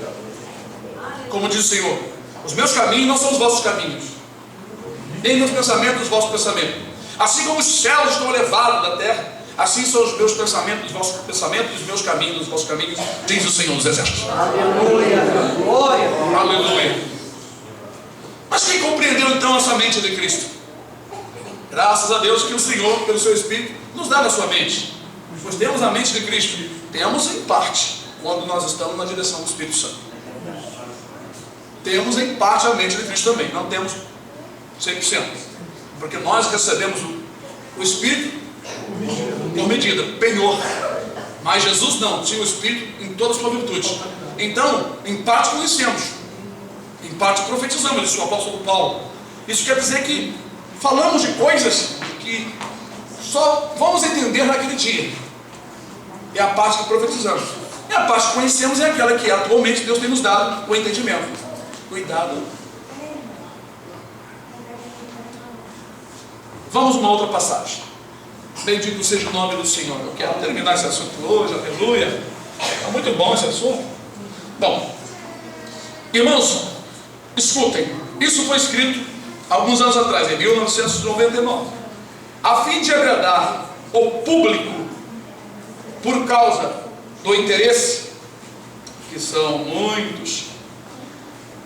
Como diz o Senhor: os meus caminhos não são os vossos caminhos, nem meus pensamentos os vossos pensamentos. Assim como os céus estão elevados da terra, assim são os meus pensamentos, os vossos pensamentos, e os meus caminhos, os vossos caminhos, diz o Senhor dos Exércitos. Aleluia, glória. Aleluia. Mas quem compreendeu então essa mente de Cristo? Graças a Deus que o Senhor, pelo seu Espírito, nos dá na sua mente. Pois temos a mente de Cristo. Temos em parte, quando nós estamos na direção do Espírito Santo. Temos em parte a mente de Cristo também. Não temos 100%. Porque nós recebemos o Espírito por medida, penhor. Mas Jesus não, tinha o Espírito em toda a sua virtude. Então, em parte conhecemos, em parte profetizamos, disse o apóstolo Paulo. Isso quer dizer que falamos de coisas que só vamos entender naquele dia. É a parte que profetizamos. E a parte que conhecemos é aquela que atualmente Deus tem nos dado o entendimento. Cuidado. Vamos a uma outra passagem. Bendito seja o nome do Senhor. Eu quero terminar esse assunto hoje, aleluia. É muito bom esse assunto. Bom, irmãos, escutem. Isso foi escrito alguns anos atrás, em 1999, a fim de agradar o público por causa do interesse, que são muitos,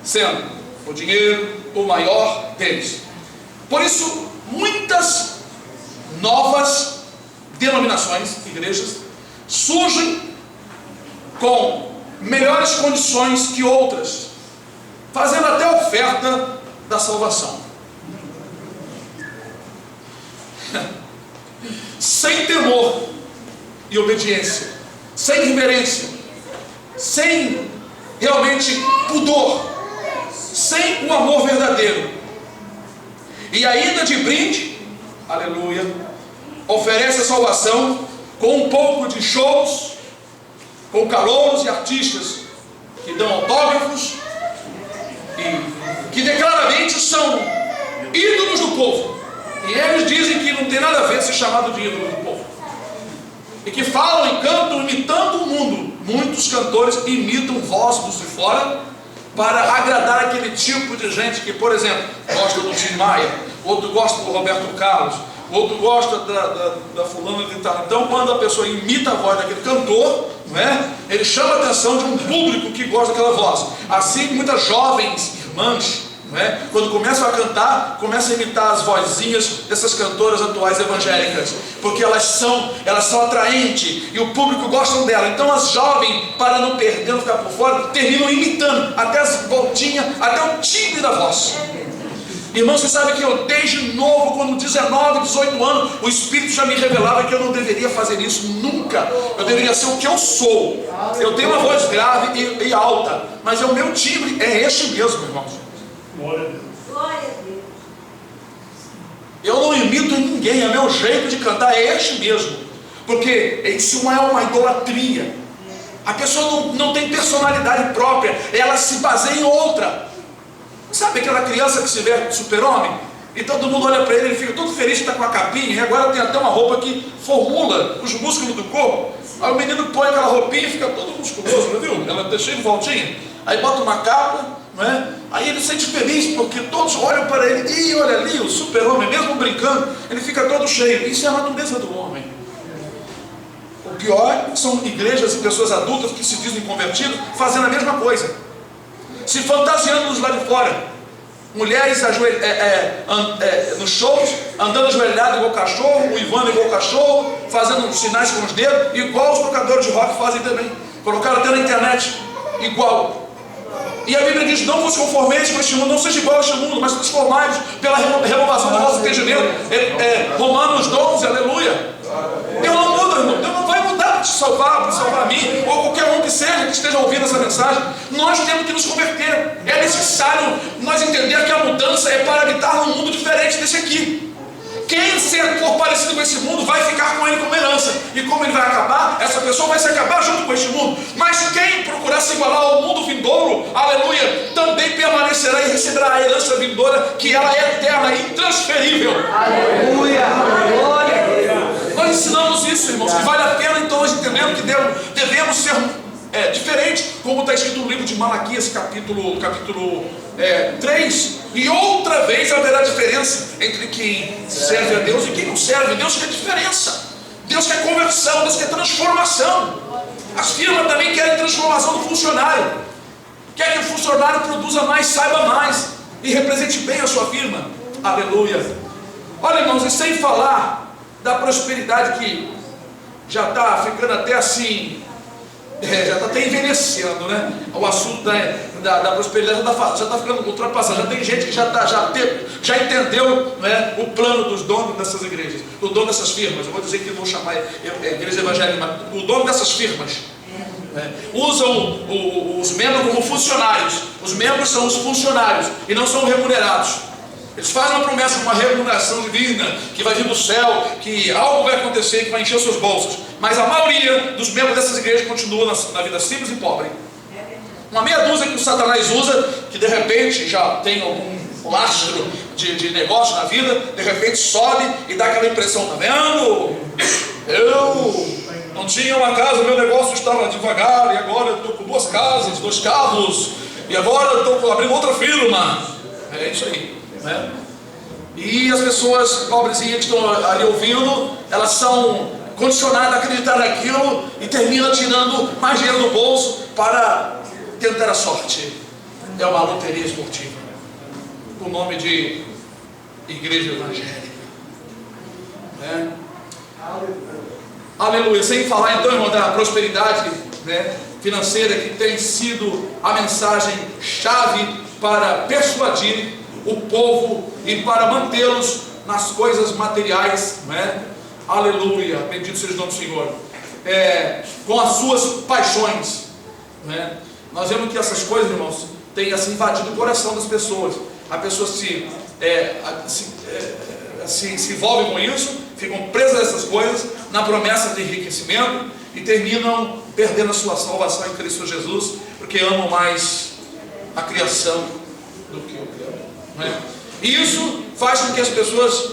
sendo o dinheiro o maior deles. Por isso, muitas novas denominações, igrejas, surgem com melhores condições que outras, fazendo até oferta da salvação, sem temor e obediência, sem reverência, sem realmente pudor, sem o amor verdadeiro, e ainda de brinde, aleluia, oferece a salvação com um pouco de shows, com calouros e artistas que dão autógrafos e que declaradamente são ídolos do povo, e eles dizem que não tem nada a ver ser chamado de ídolo do povo, e que falam e cantam imitando o mundo. Muitos cantores imitam vozes de fora para agradar aquele tipo de gente que, por exemplo, gosta do Tim Maia, outro gosta do Roberto Carlos, outro gosta da fulana de tal. Então, quando a pessoa imita a voz daquele cantor, não é? Ele chama a atenção de um público que gosta daquela voz. Assim, muitas jovens irmãs, não é? Quando começam a cantar, começam a imitar as vozinhas dessas cantoras atuais evangélicas, porque elas são atraentes e o público gosta dela. Então as jovens, para não perder, não ficar por fora, terminam imitando até as voltinhas, até o timbre da voz. Irmãos, você sabe que eu desde novo, quando 19, 18 anos, o Espírito já me revelava que eu não deveria fazer isso nunca. Eu deveria ser o que eu sou. Eu tenho uma voz grave e alta, mas o meu timbre é este mesmo, irmãos. Glória a Deus. Glória a Deus. Eu não imito ninguém, é meu jeito de cantar é este mesmo, porque isso não é uma idolatria. A pessoa não tem personalidade própria, ela se baseia em outra. Sabe aquela criança que se vê super-homem? E todo mundo olha para ele, ele fica todo feliz que está com a capinha, e agora tem até uma roupa que formula os músculos do corpo. Aí o menino põe aquela roupinha e fica todo musculoso, não viu? Ela está cheia de voltinha. Aí bota uma capa, não é? Aí ele se sente feliz, porque todos olham para ele, e olha ali, o super-homem, mesmo brincando, ele fica todo cheio. Isso é a natureza do homem. O pior são igrejas e pessoas adultas que se dizem convertidos, fazendo a mesma coisa, se fantasiando dos lá de fora. Mulheres nos shows, andando ajoelhado igual cachorro, uivando igual cachorro, fazendo sinais com os dedos, igual os tocadores de rock fazem também. Colocaram até na internet, igual. E a Bíblia diz: não vos conformeis com este mundo, não seja igual a este mundo, mas transformai-vos pela renovação do vosso entendimento. Romanos 12, aleluia. Deus não muda, irmão. Deus não vai mudar para te salvar, para salvar a mim, ou qualquer um que seja, que esteja ouvindo essa mensagem. Nós temos que nos converter. É necessário nós entender que a mudança é para habitar num mundo diferente desse aqui. Quem for parecido com esse mundo vai ficar com ele como herança. E como ele vai acabar, essa pessoa vai se acabar junto com este mundo. Mas quem procurar se igualar ao mundo vindouro, aleluia, também permanecerá e receberá a herança vindoura, que ela é eterna e intransferível. Aleluia! Glória a Deus! Nós ensinamos isso, irmãos, que vale a pena então nós entendemos que devemos ser diferente, como está escrito no livro de Malaquias, capítulo 3. E outra vez haverá diferença entre quem serve a Deus e quem não serve. Deus quer diferença, Deus quer conversão, Deus quer transformação. As firmas também querem transformação do funcionário. Quer que o funcionário produza mais, saiba mais e represente bem a sua firma. Aleluia. Olha, irmãos, e sem falar da prosperidade que já está ficando até assim, já está até envelhecendo, né? O assunto da prosperidade já está ficando ultrapassado. Já tem gente que já entendeu, né, o plano dos donos dessas igrejas, do dono dessas firmas. Eu vou dizer que não vou chamar igreja evangélica, mas o dono dessas firmas, né, usam os membros como funcionários. Os membros são os funcionários e não são remunerados. Eles fazem uma promessa de uma remuneração divina, que vai vir do céu, que algo vai acontecer, que vai encher os seus bolsos. Mas a maioria dos membros dessas igrejas continua na vida simples e pobre. Uma meia dúzia que o Satanás usa, que de repente já tem algum lastro de negócio na vida, de repente sobe e dá aquela impressão: tá vendo? Eu não tinha uma casa, meu negócio estava devagar, e agora eu estou com 2 casas, 2 carros, e agora eu estou abrindo outra firma. É isso aí, né? E as pessoas pobrezinhas que estão ali ouvindo, elas são condicionadas a acreditar naquilo e terminam tirando mais dinheiro do bolso para tentar a sorte. É uma loteria esportiva, com o nome de igreja evangélica, né? Aleluia. Sem falar então, irmão, da prosperidade, né, financeira, que tem sido a mensagem chave para persuadir o povo e para mantê-los nas coisas materiais, né? Aleluia, bendito seja o nome do Senhor. Com as suas paixões, né? Nós vemos que essas coisas, irmãos, têm assim invadido o coração das pessoas. A pessoa se envolve com isso, ficam presas a essas coisas, na promessa de enriquecimento, e terminam perdendo a sua salvação em Cristo Jesus, porque amam mais a criação do que o Criador, né? E isso faz com que as pessoas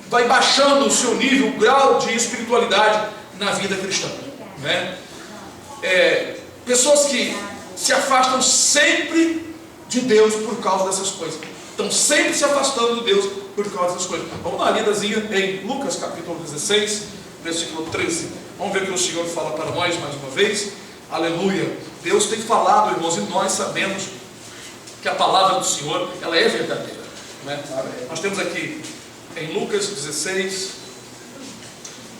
vai baixando o seu nível, o grau de espiritualidade na vida cristã, né? Pessoas que se afastam sempre de Deus por causa dessas coisas, estão sempre se afastando de Deus por causa dessas coisas. Vamos dar uma lidazinha em Lucas capítulo 16, versículo 13. Vamos ver o que o Senhor fala para nós mais uma vez. Aleluia. Deus tem falado, irmãos, e nós sabemos que a palavra do Senhor, ela é verdadeira, né? Nós temos aqui em Lucas 16,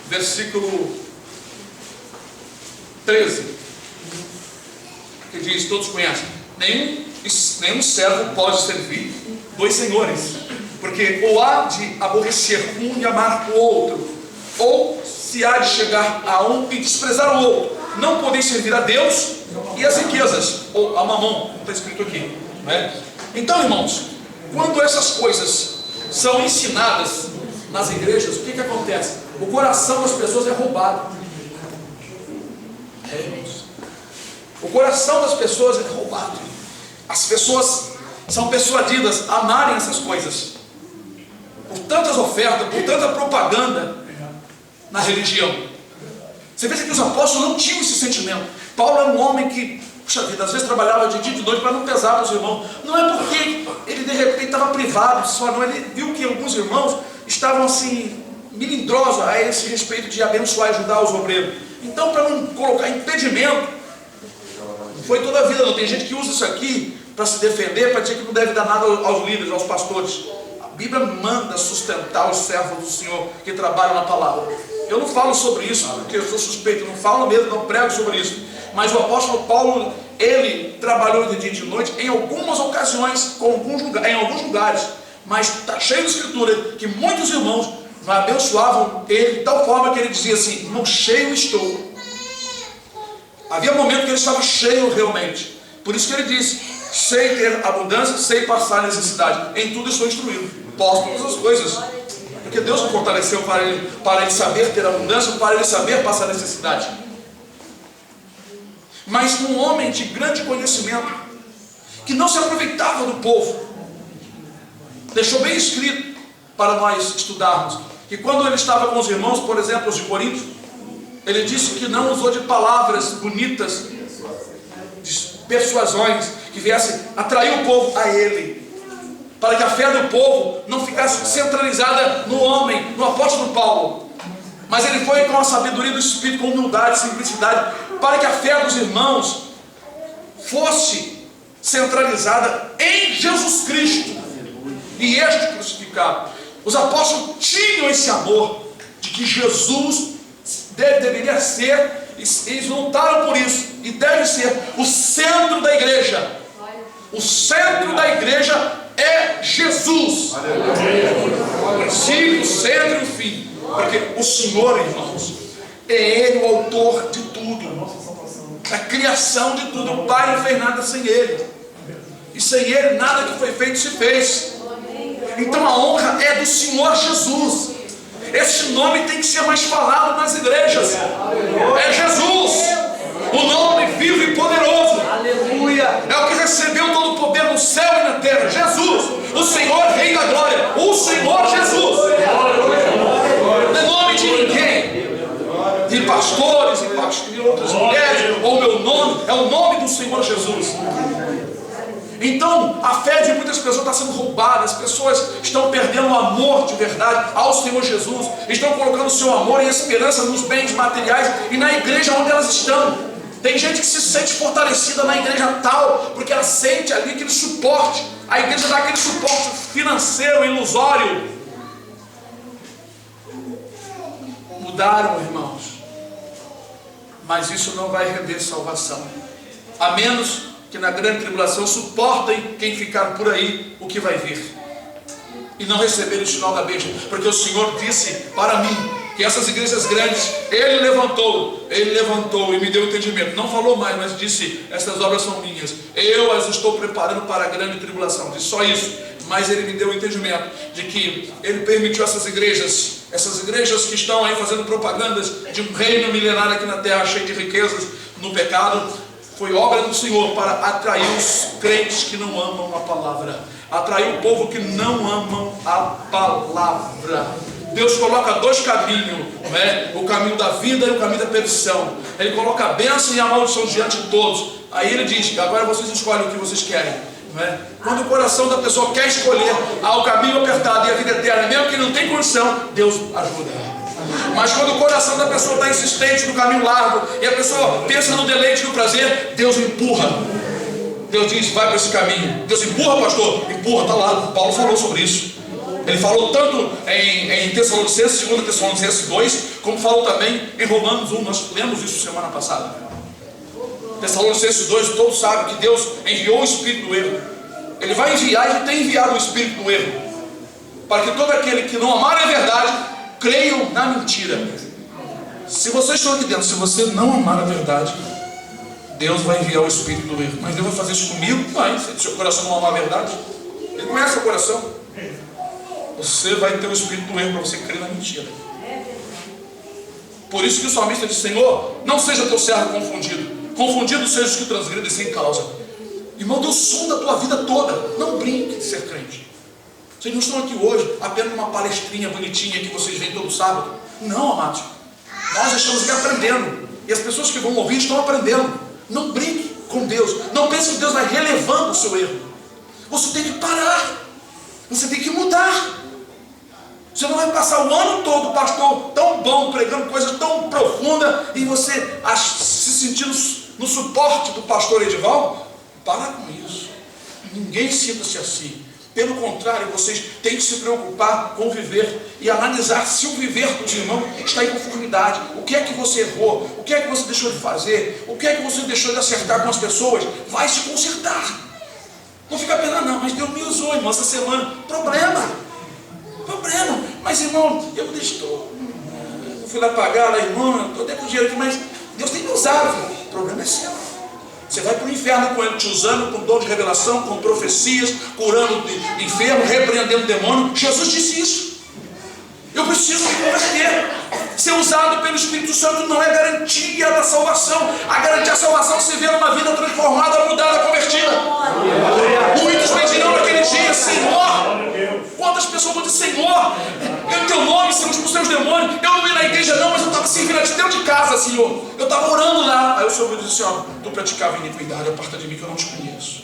versículo 13, que diz, todos conhecem: nenhum servo pode servir dois senhores, porque ou há de aborrecer um e amar o outro, ou se há de chegar a um e desprezar o outro. Não podem servir a Deus e as riquezas, ou a mamão, está escrito aqui, né? Então, irmãos, quando essas coisas são ensinadas nas igrejas, o que acontece? O coração das pessoas é roubado. Irmãos, o coração das pessoas é roubado. As pessoas são persuadidas a amarem essas coisas, por tantas ofertas, por tanta propaganda na religião. Você vê que os apóstolos não tinham esse sentimento. Paulo era um homem que, puxa vida, às vezes trabalhava de dia e de noite para não pesar para os irmãos. Não é porque ele de repente estava privado só, não. Ele viu que alguns irmãos estavam assim, melindrosos a esse respeito de abençoar e ajudar os obreiros. Então, para não colocar impedimento, não foi toda a vida, não. Tem gente que usa isso aqui para se defender, para dizer que não deve dar nada aos líderes, aos pastores. A Bíblia manda sustentar os servos do Senhor que trabalham na palavra. Eu não falo sobre isso porque eu sou suspeito, não falo mesmo, não prego sobre isso. Mas o apóstolo Paulo, ele trabalhou de dia e de noite em algumas ocasiões, em alguns lugares, mas está cheio de escritura que muitos irmãos abençoavam ele de tal forma que ele dizia assim: irmão, cheio estou. Havia momentos que ele estava cheio realmente. Por isso que ele disse: sei ter abundância, sei passar necessidade, em tudo estou instruído, posso todas as coisas. Porque Deus o fortaleceu para ele saber ter abundância, para ele saber passar necessidade. Mas um homem de grande conhecimento, que não se aproveitava do povo, deixou bem escrito para nós estudarmos, que quando ele estava com os irmãos, por exemplo, os de Corinto, ele disse que não usou de palavras bonitas, de persuasões, que viessem atrair o povo a ele, para que a fé do povo não ficasse centralizada no homem, no apóstolo Paulo. Mas ele foi com a sabedoria do Espírito, com humildade, simplicidade, para que a fé dos irmãos fosse centralizada em Jesus Cristo e este crucificado. Os apóstolos tinham esse amor de que Jesus deveria ser, eles lutaram por isso, e deve ser o centro da igreja. O centro da igreja é Jesus. O princípio, o centro e o fim. Porque o Senhor, irmãos, é Ele o autor de tudo, a criação de tudo. O Pai não fez nada sem Ele, e sem Ele nada que foi feito se fez. Então a honra é do Senhor Jesus. Este nome tem que ser mais falado nas igrejas. É Jesus, o nome vivo e poderoso. Aleluia. É o que recebeu todo o poder no céu e na terra. Jesus, o Senhor, Rei da Glória. O Senhor Jesus. Não é nome de ninguém, de pastores e outras mulheres, ou meu nome, é o nome do Senhor Jesus. Então a fé de muitas pessoas está sendo roubada. As pessoas estão perdendo o amor de verdade ao Senhor Jesus, estão colocando o seu amor e esperança nos bens materiais e na igreja onde elas estão. Tem gente que se sente fortalecida na igreja tal, porque ela sente ali aquele suporte. A igreja dá aquele suporte financeiro, ilusório. Mudaram, irmãos, mas isso não vai render salvação, a menos que na grande tribulação suportem quem ficar por aí o que vai vir, e não receberem o sinal da besta, porque o Senhor disse para mim que essas igrejas grandes, Ele levantou e me deu entendimento, não falou mais, mas disse, essas obras são minhas, eu as estou preparando para a grande tribulação, disse só isso, mas Ele me deu o entendimento de que Ele permitiu essas igrejas que estão aí fazendo propagandas de um reino milenário aqui na terra, cheio de riquezas no pecado, foi obra do Senhor para atrair os crentes que não amam a palavra, atrair o povo que não amam a palavra. Deus coloca dois caminhos, não é? O caminho da vida e o caminho da perdição. Ele coloca a bênção e a maldição diante de todos. Aí ele diz que agora vocês escolhem o que vocês querem, não é? Quando o coração da pessoa quer escolher o caminho apertado e a vida eterna, mesmo que não tem condição, Deus ajuda. Mas quando o coração da pessoa está insistente no caminho largo e a pessoa pensa no deleite e no prazer, Deus empurra. Deus diz, vai para esse caminho. Deus empurra, pastor? Empurra, está lá. Paulo falou sobre isso. Ele falou tanto em Tessalonicenses, 2 Tessalonicenses 2, como falou também em Romanos 1. Nós lemos isso semana passada. Tessalonicenses 2, todos sabem que Deus enviou o espírito do erro. Ele vai enviar, Ele tem enviado o espírito do erro, para que todo aquele que não amar a verdade, creiam na mentira. Se vocês estão aqui dentro, se você não amar a verdade, Deus vai enviar o espírito do erro. Mas Deus vai fazer isso comigo? Vai. Se o seu coração não amar a verdade, Ele conhece o coração. Você vai ter o espírito do erro para você crer na mentira. Por isso que o salmista diz, Senhor, não seja teu servo confundido. Confundido seja os que transgridem sem causa. Irmão, Deus sonda a tua vida toda. Não brinque de ser crente. Vocês não estão aqui hoje apenas numa palestrinha bonitinha que vocês vêm todo sábado. Não, amados. Nós estamos aqui aprendendo. E as pessoas que vão ouvir estão aprendendo. Não brinque com Deus. Não pense que Deus vai relevando o seu erro. Você tem que parar. Você tem que mudar. Você não vai passar o ano todo, pastor, tão bom, pregando coisas tão profundas, e você se sentindo no suporte do pastor Edivaldo. Para com isso. Ninguém sinta-se assim. Pelo contrário, vocês têm que se preocupar com viver e analisar se o viver do irmão está em conformidade. O que é que você errou? O que é que você deixou de fazer? O que é que você deixou de acertar com as pessoas? Vai se consertar. Não fica apenas, não, mas Deus me usou, irmão, essa semana. Problema. Mas, irmão, eu fui lá pagar, lá, irmão, estou até com dinheiro aqui, mas Deus tem que usar. O problema é seu. Você vai para o inferno com Ele te usando, com dom de revelação, com profecias, curando enfermo, repreendendo demônio. Jesus disse isso. Eu preciso me converter. Ser usado pelo Espírito Santo não é garantia da salvação. A garantia da salvação se vê numa vida transformada, mudada, convertida. Muitos me dirão naquele dia, Senhor. Quantas pessoas vão dizer, Senhor, em teu nome, Senhor, expulsei os demônios. Eu não ia na igreja não, mas eu estava servindo dentro de casa, Senhor. Eu estava orando lá. Aí o Senhor me disse, ó, tu praticava iniquidade, aparta de mim que eu não te conheço.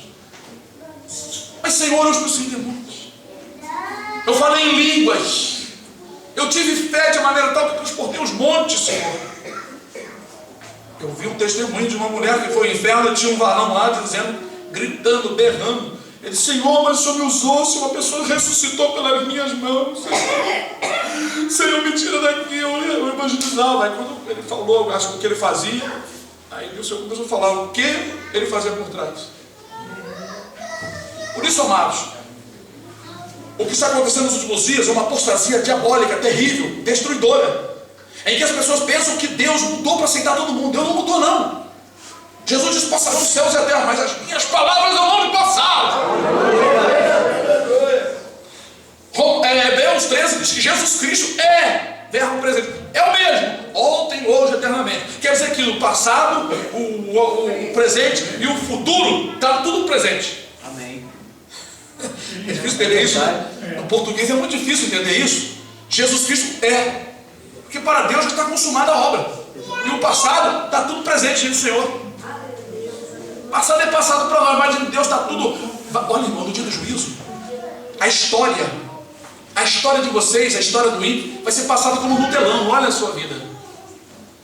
Mas, Senhor, eu expulsei demônios. Eu falei em línguas. Eu tive fé de maneira tal que transportei os montes, Senhor. Eu vi um testemunho de uma mulher que foi ao inferno e tinha um varão lá dizendo, gritando, berrando. Ele disse, Senhor, mas o Senhor me usou, se uma pessoa ressuscitou pelas minhas mãos. Senhor, me tira daqui, eu evangelizava. Aí quando ele falou, acho que o que ele fazia, aí o Senhor começou a falar o que ele fazia por trás. Por isso, amados, o que está acontecendo nos últimos dias é uma apostasia diabólica, terrível, destruidora, em que as pessoas pensam que Deus mudou para aceitar todo mundo. Deus não mudou, não. Jesus disse, passarão os céus e a terra, mas as minhas palavras não vão me passar. Hebreus 13 diz que Jesus Cristo é verbo presente, é o mesmo, ontem, hoje, eternamente. Quer dizer que o passado, o presente e o futuro está tudo presente. É difícil entender isso, né? No português é muito difícil entender isso. Jesus Cristo é, porque para Deus já está consumada a obra, e o passado está tudo presente no Senhor. Passado é passado para nós, mas em Deus está tudo Olha, irmão, no dia do juízo, a história de vocês, a história do ímpio, vai ser passada como no telão. Olha a sua vida.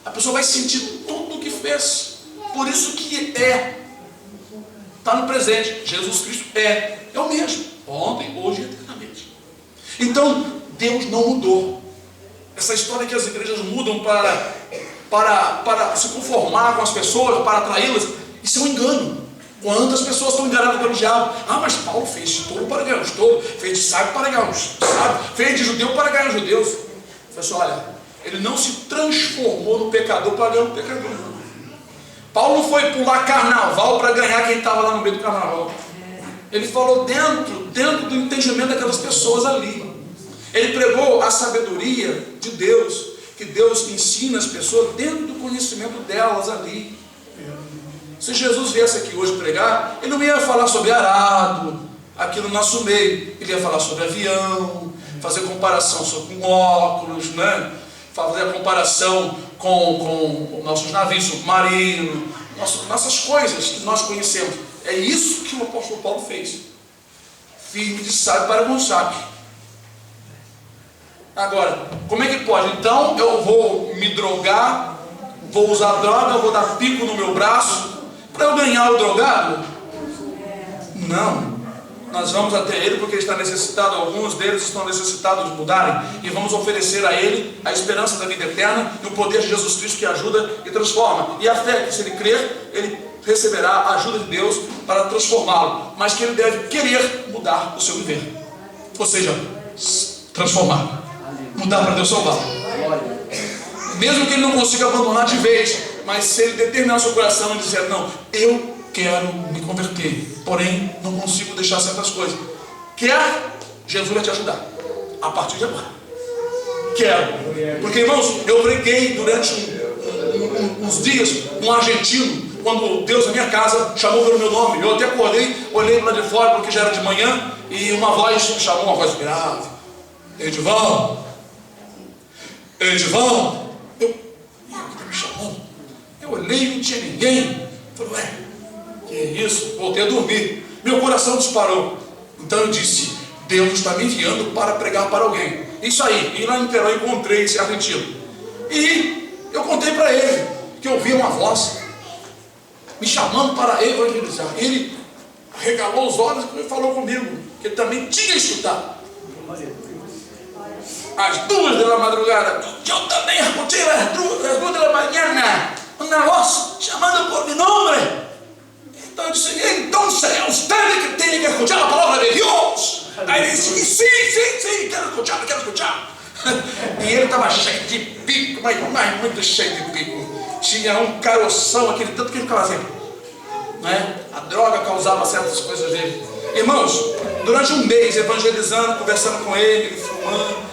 A pessoa vai sentir tudo o que fez. Por isso que está no presente. Jesus Cristo é o mesmo, ontem, hoje e eternamente. Então, Deus não mudou. Essa história que as igrejas mudam para se conformar com as pessoas, para atraí-las, isso é um engano. Quantas pessoas estão enganadas pelo diabo? Mas Paulo fez de tolo para ganhar os tolos, fez de sábio para ganhar os sábios, fez de judeu para ganhar os judeus. Pessoal, olha, ele não se transformou no pecador para ganhar o pecador. Paulo não foi pular carnaval para ganhar quem estava lá no meio do carnaval. Ele falou dentro do entendimento daquelas pessoas ali. Ele pregou a sabedoria de Deus, que Deus ensina as pessoas dentro do conhecimento delas ali. Se Jesus viesse aqui hoje pregar, ele não ia falar sobre arado, aqui no nosso meio. Ele ia falar sobre avião, fazer comparação com óculos, né? Fazer a comparação com nossos navios submarinos, nossas coisas que nós conhecemos. É isso que o apóstolo Paulo fez. Firme de sábio para com os sábios. Agora, como é que pode? Então eu vou me drogar, vou usar droga, vou dar pico no meu braço para eu ganhar o drogado? Não. Nós vamos até ele porque ele está necessitado, alguns deles estão necessitados de mudarem, e vamos oferecer a ele a esperança da vida eterna e o poder de Jesus Cristo que ajuda e transforma. E a fé que, se ele crer, ele receberá a ajuda de Deus para transformá-lo, mas que ele deve querer mudar o seu viver, ou seja, transformar, mudar para Deus salvar. Mesmo que ele não consiga abandonar de vez, mas se ele determinar o seu coração e dizer: não, eu quero me converter, porém não consigo deixar certas coisas, Jesus vai te ajudar a partir de agora. Porque, irmãos, eu preguei durante uns dias um argentino, quando Deus na minha casa chamou pelo meu nome. Eu até acordei, olhei para lá de fora porque já era de manhã, e uma voz me chamou, uma voz grave: Edivaldo. Me chamou. Eu olhei e não tinha ninguém. Falei: ué, que isso? Voltei a dormir. Meu coração disparou. Então eu disse: Deus está me enviando para pregar para alguém. Isso aí. E lá em Niterói encontrei esse argentino. E eu contei para ele que eu ouvi uma voz me chamando para evangelizar. Ele regalou os olhos e falou comigo que ele também tinha escutado. Às 2 da madrugada, eu também escutei às 2 da manhã uma voz chamando por meu nome. Então eu disse: entonces usted que tem que escuchar a palavra de Deus. Aí ele disse: sim, quero escuchar. E ele estava cheio de pico, mas muito cheio de pico. Tinha um caroção, aquele tanto que ele ficava assim, né? A droga causava certas coisas nele. Irmãos, durante um mês evangelizando, conversando com ele fumando.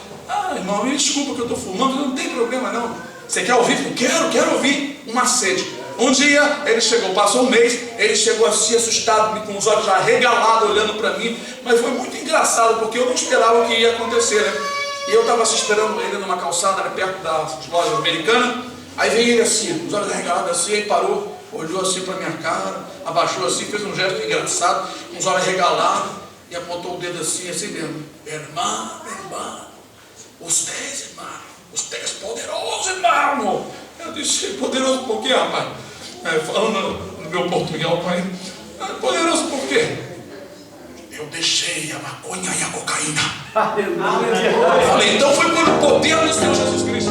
Irmão, me desculpa que eu estou fumando, não tem problema não. Você quer ouvir? Quero ouvir. Uma sede. Um dia ele chegou, passou um mês, ele chegou assim assustado, com os olhos já regalados, olhando para mim. Mas foi muito engraçado, porque eu não esperava o que ia acontecer, né? E eu estava esperando ele numa calçada, né, perto das lojas americanas. Aí veio ele assim, os olhos regalados assim, aí parou, olhou assim para minha cara, abaixou assim, fez um gesto engraçado, com os olhos regalados, e apontou o dedo assim mesmo: irmã, vocês, vocês poderosos, irmão. Eu disse: poderoso por quê, rapaz? Falando no meu português, pai, poderoso por quê? Eu deixei a maconha e a cocaína. Eu falei: então foi pelo poder do Senhor Jesus Cristo.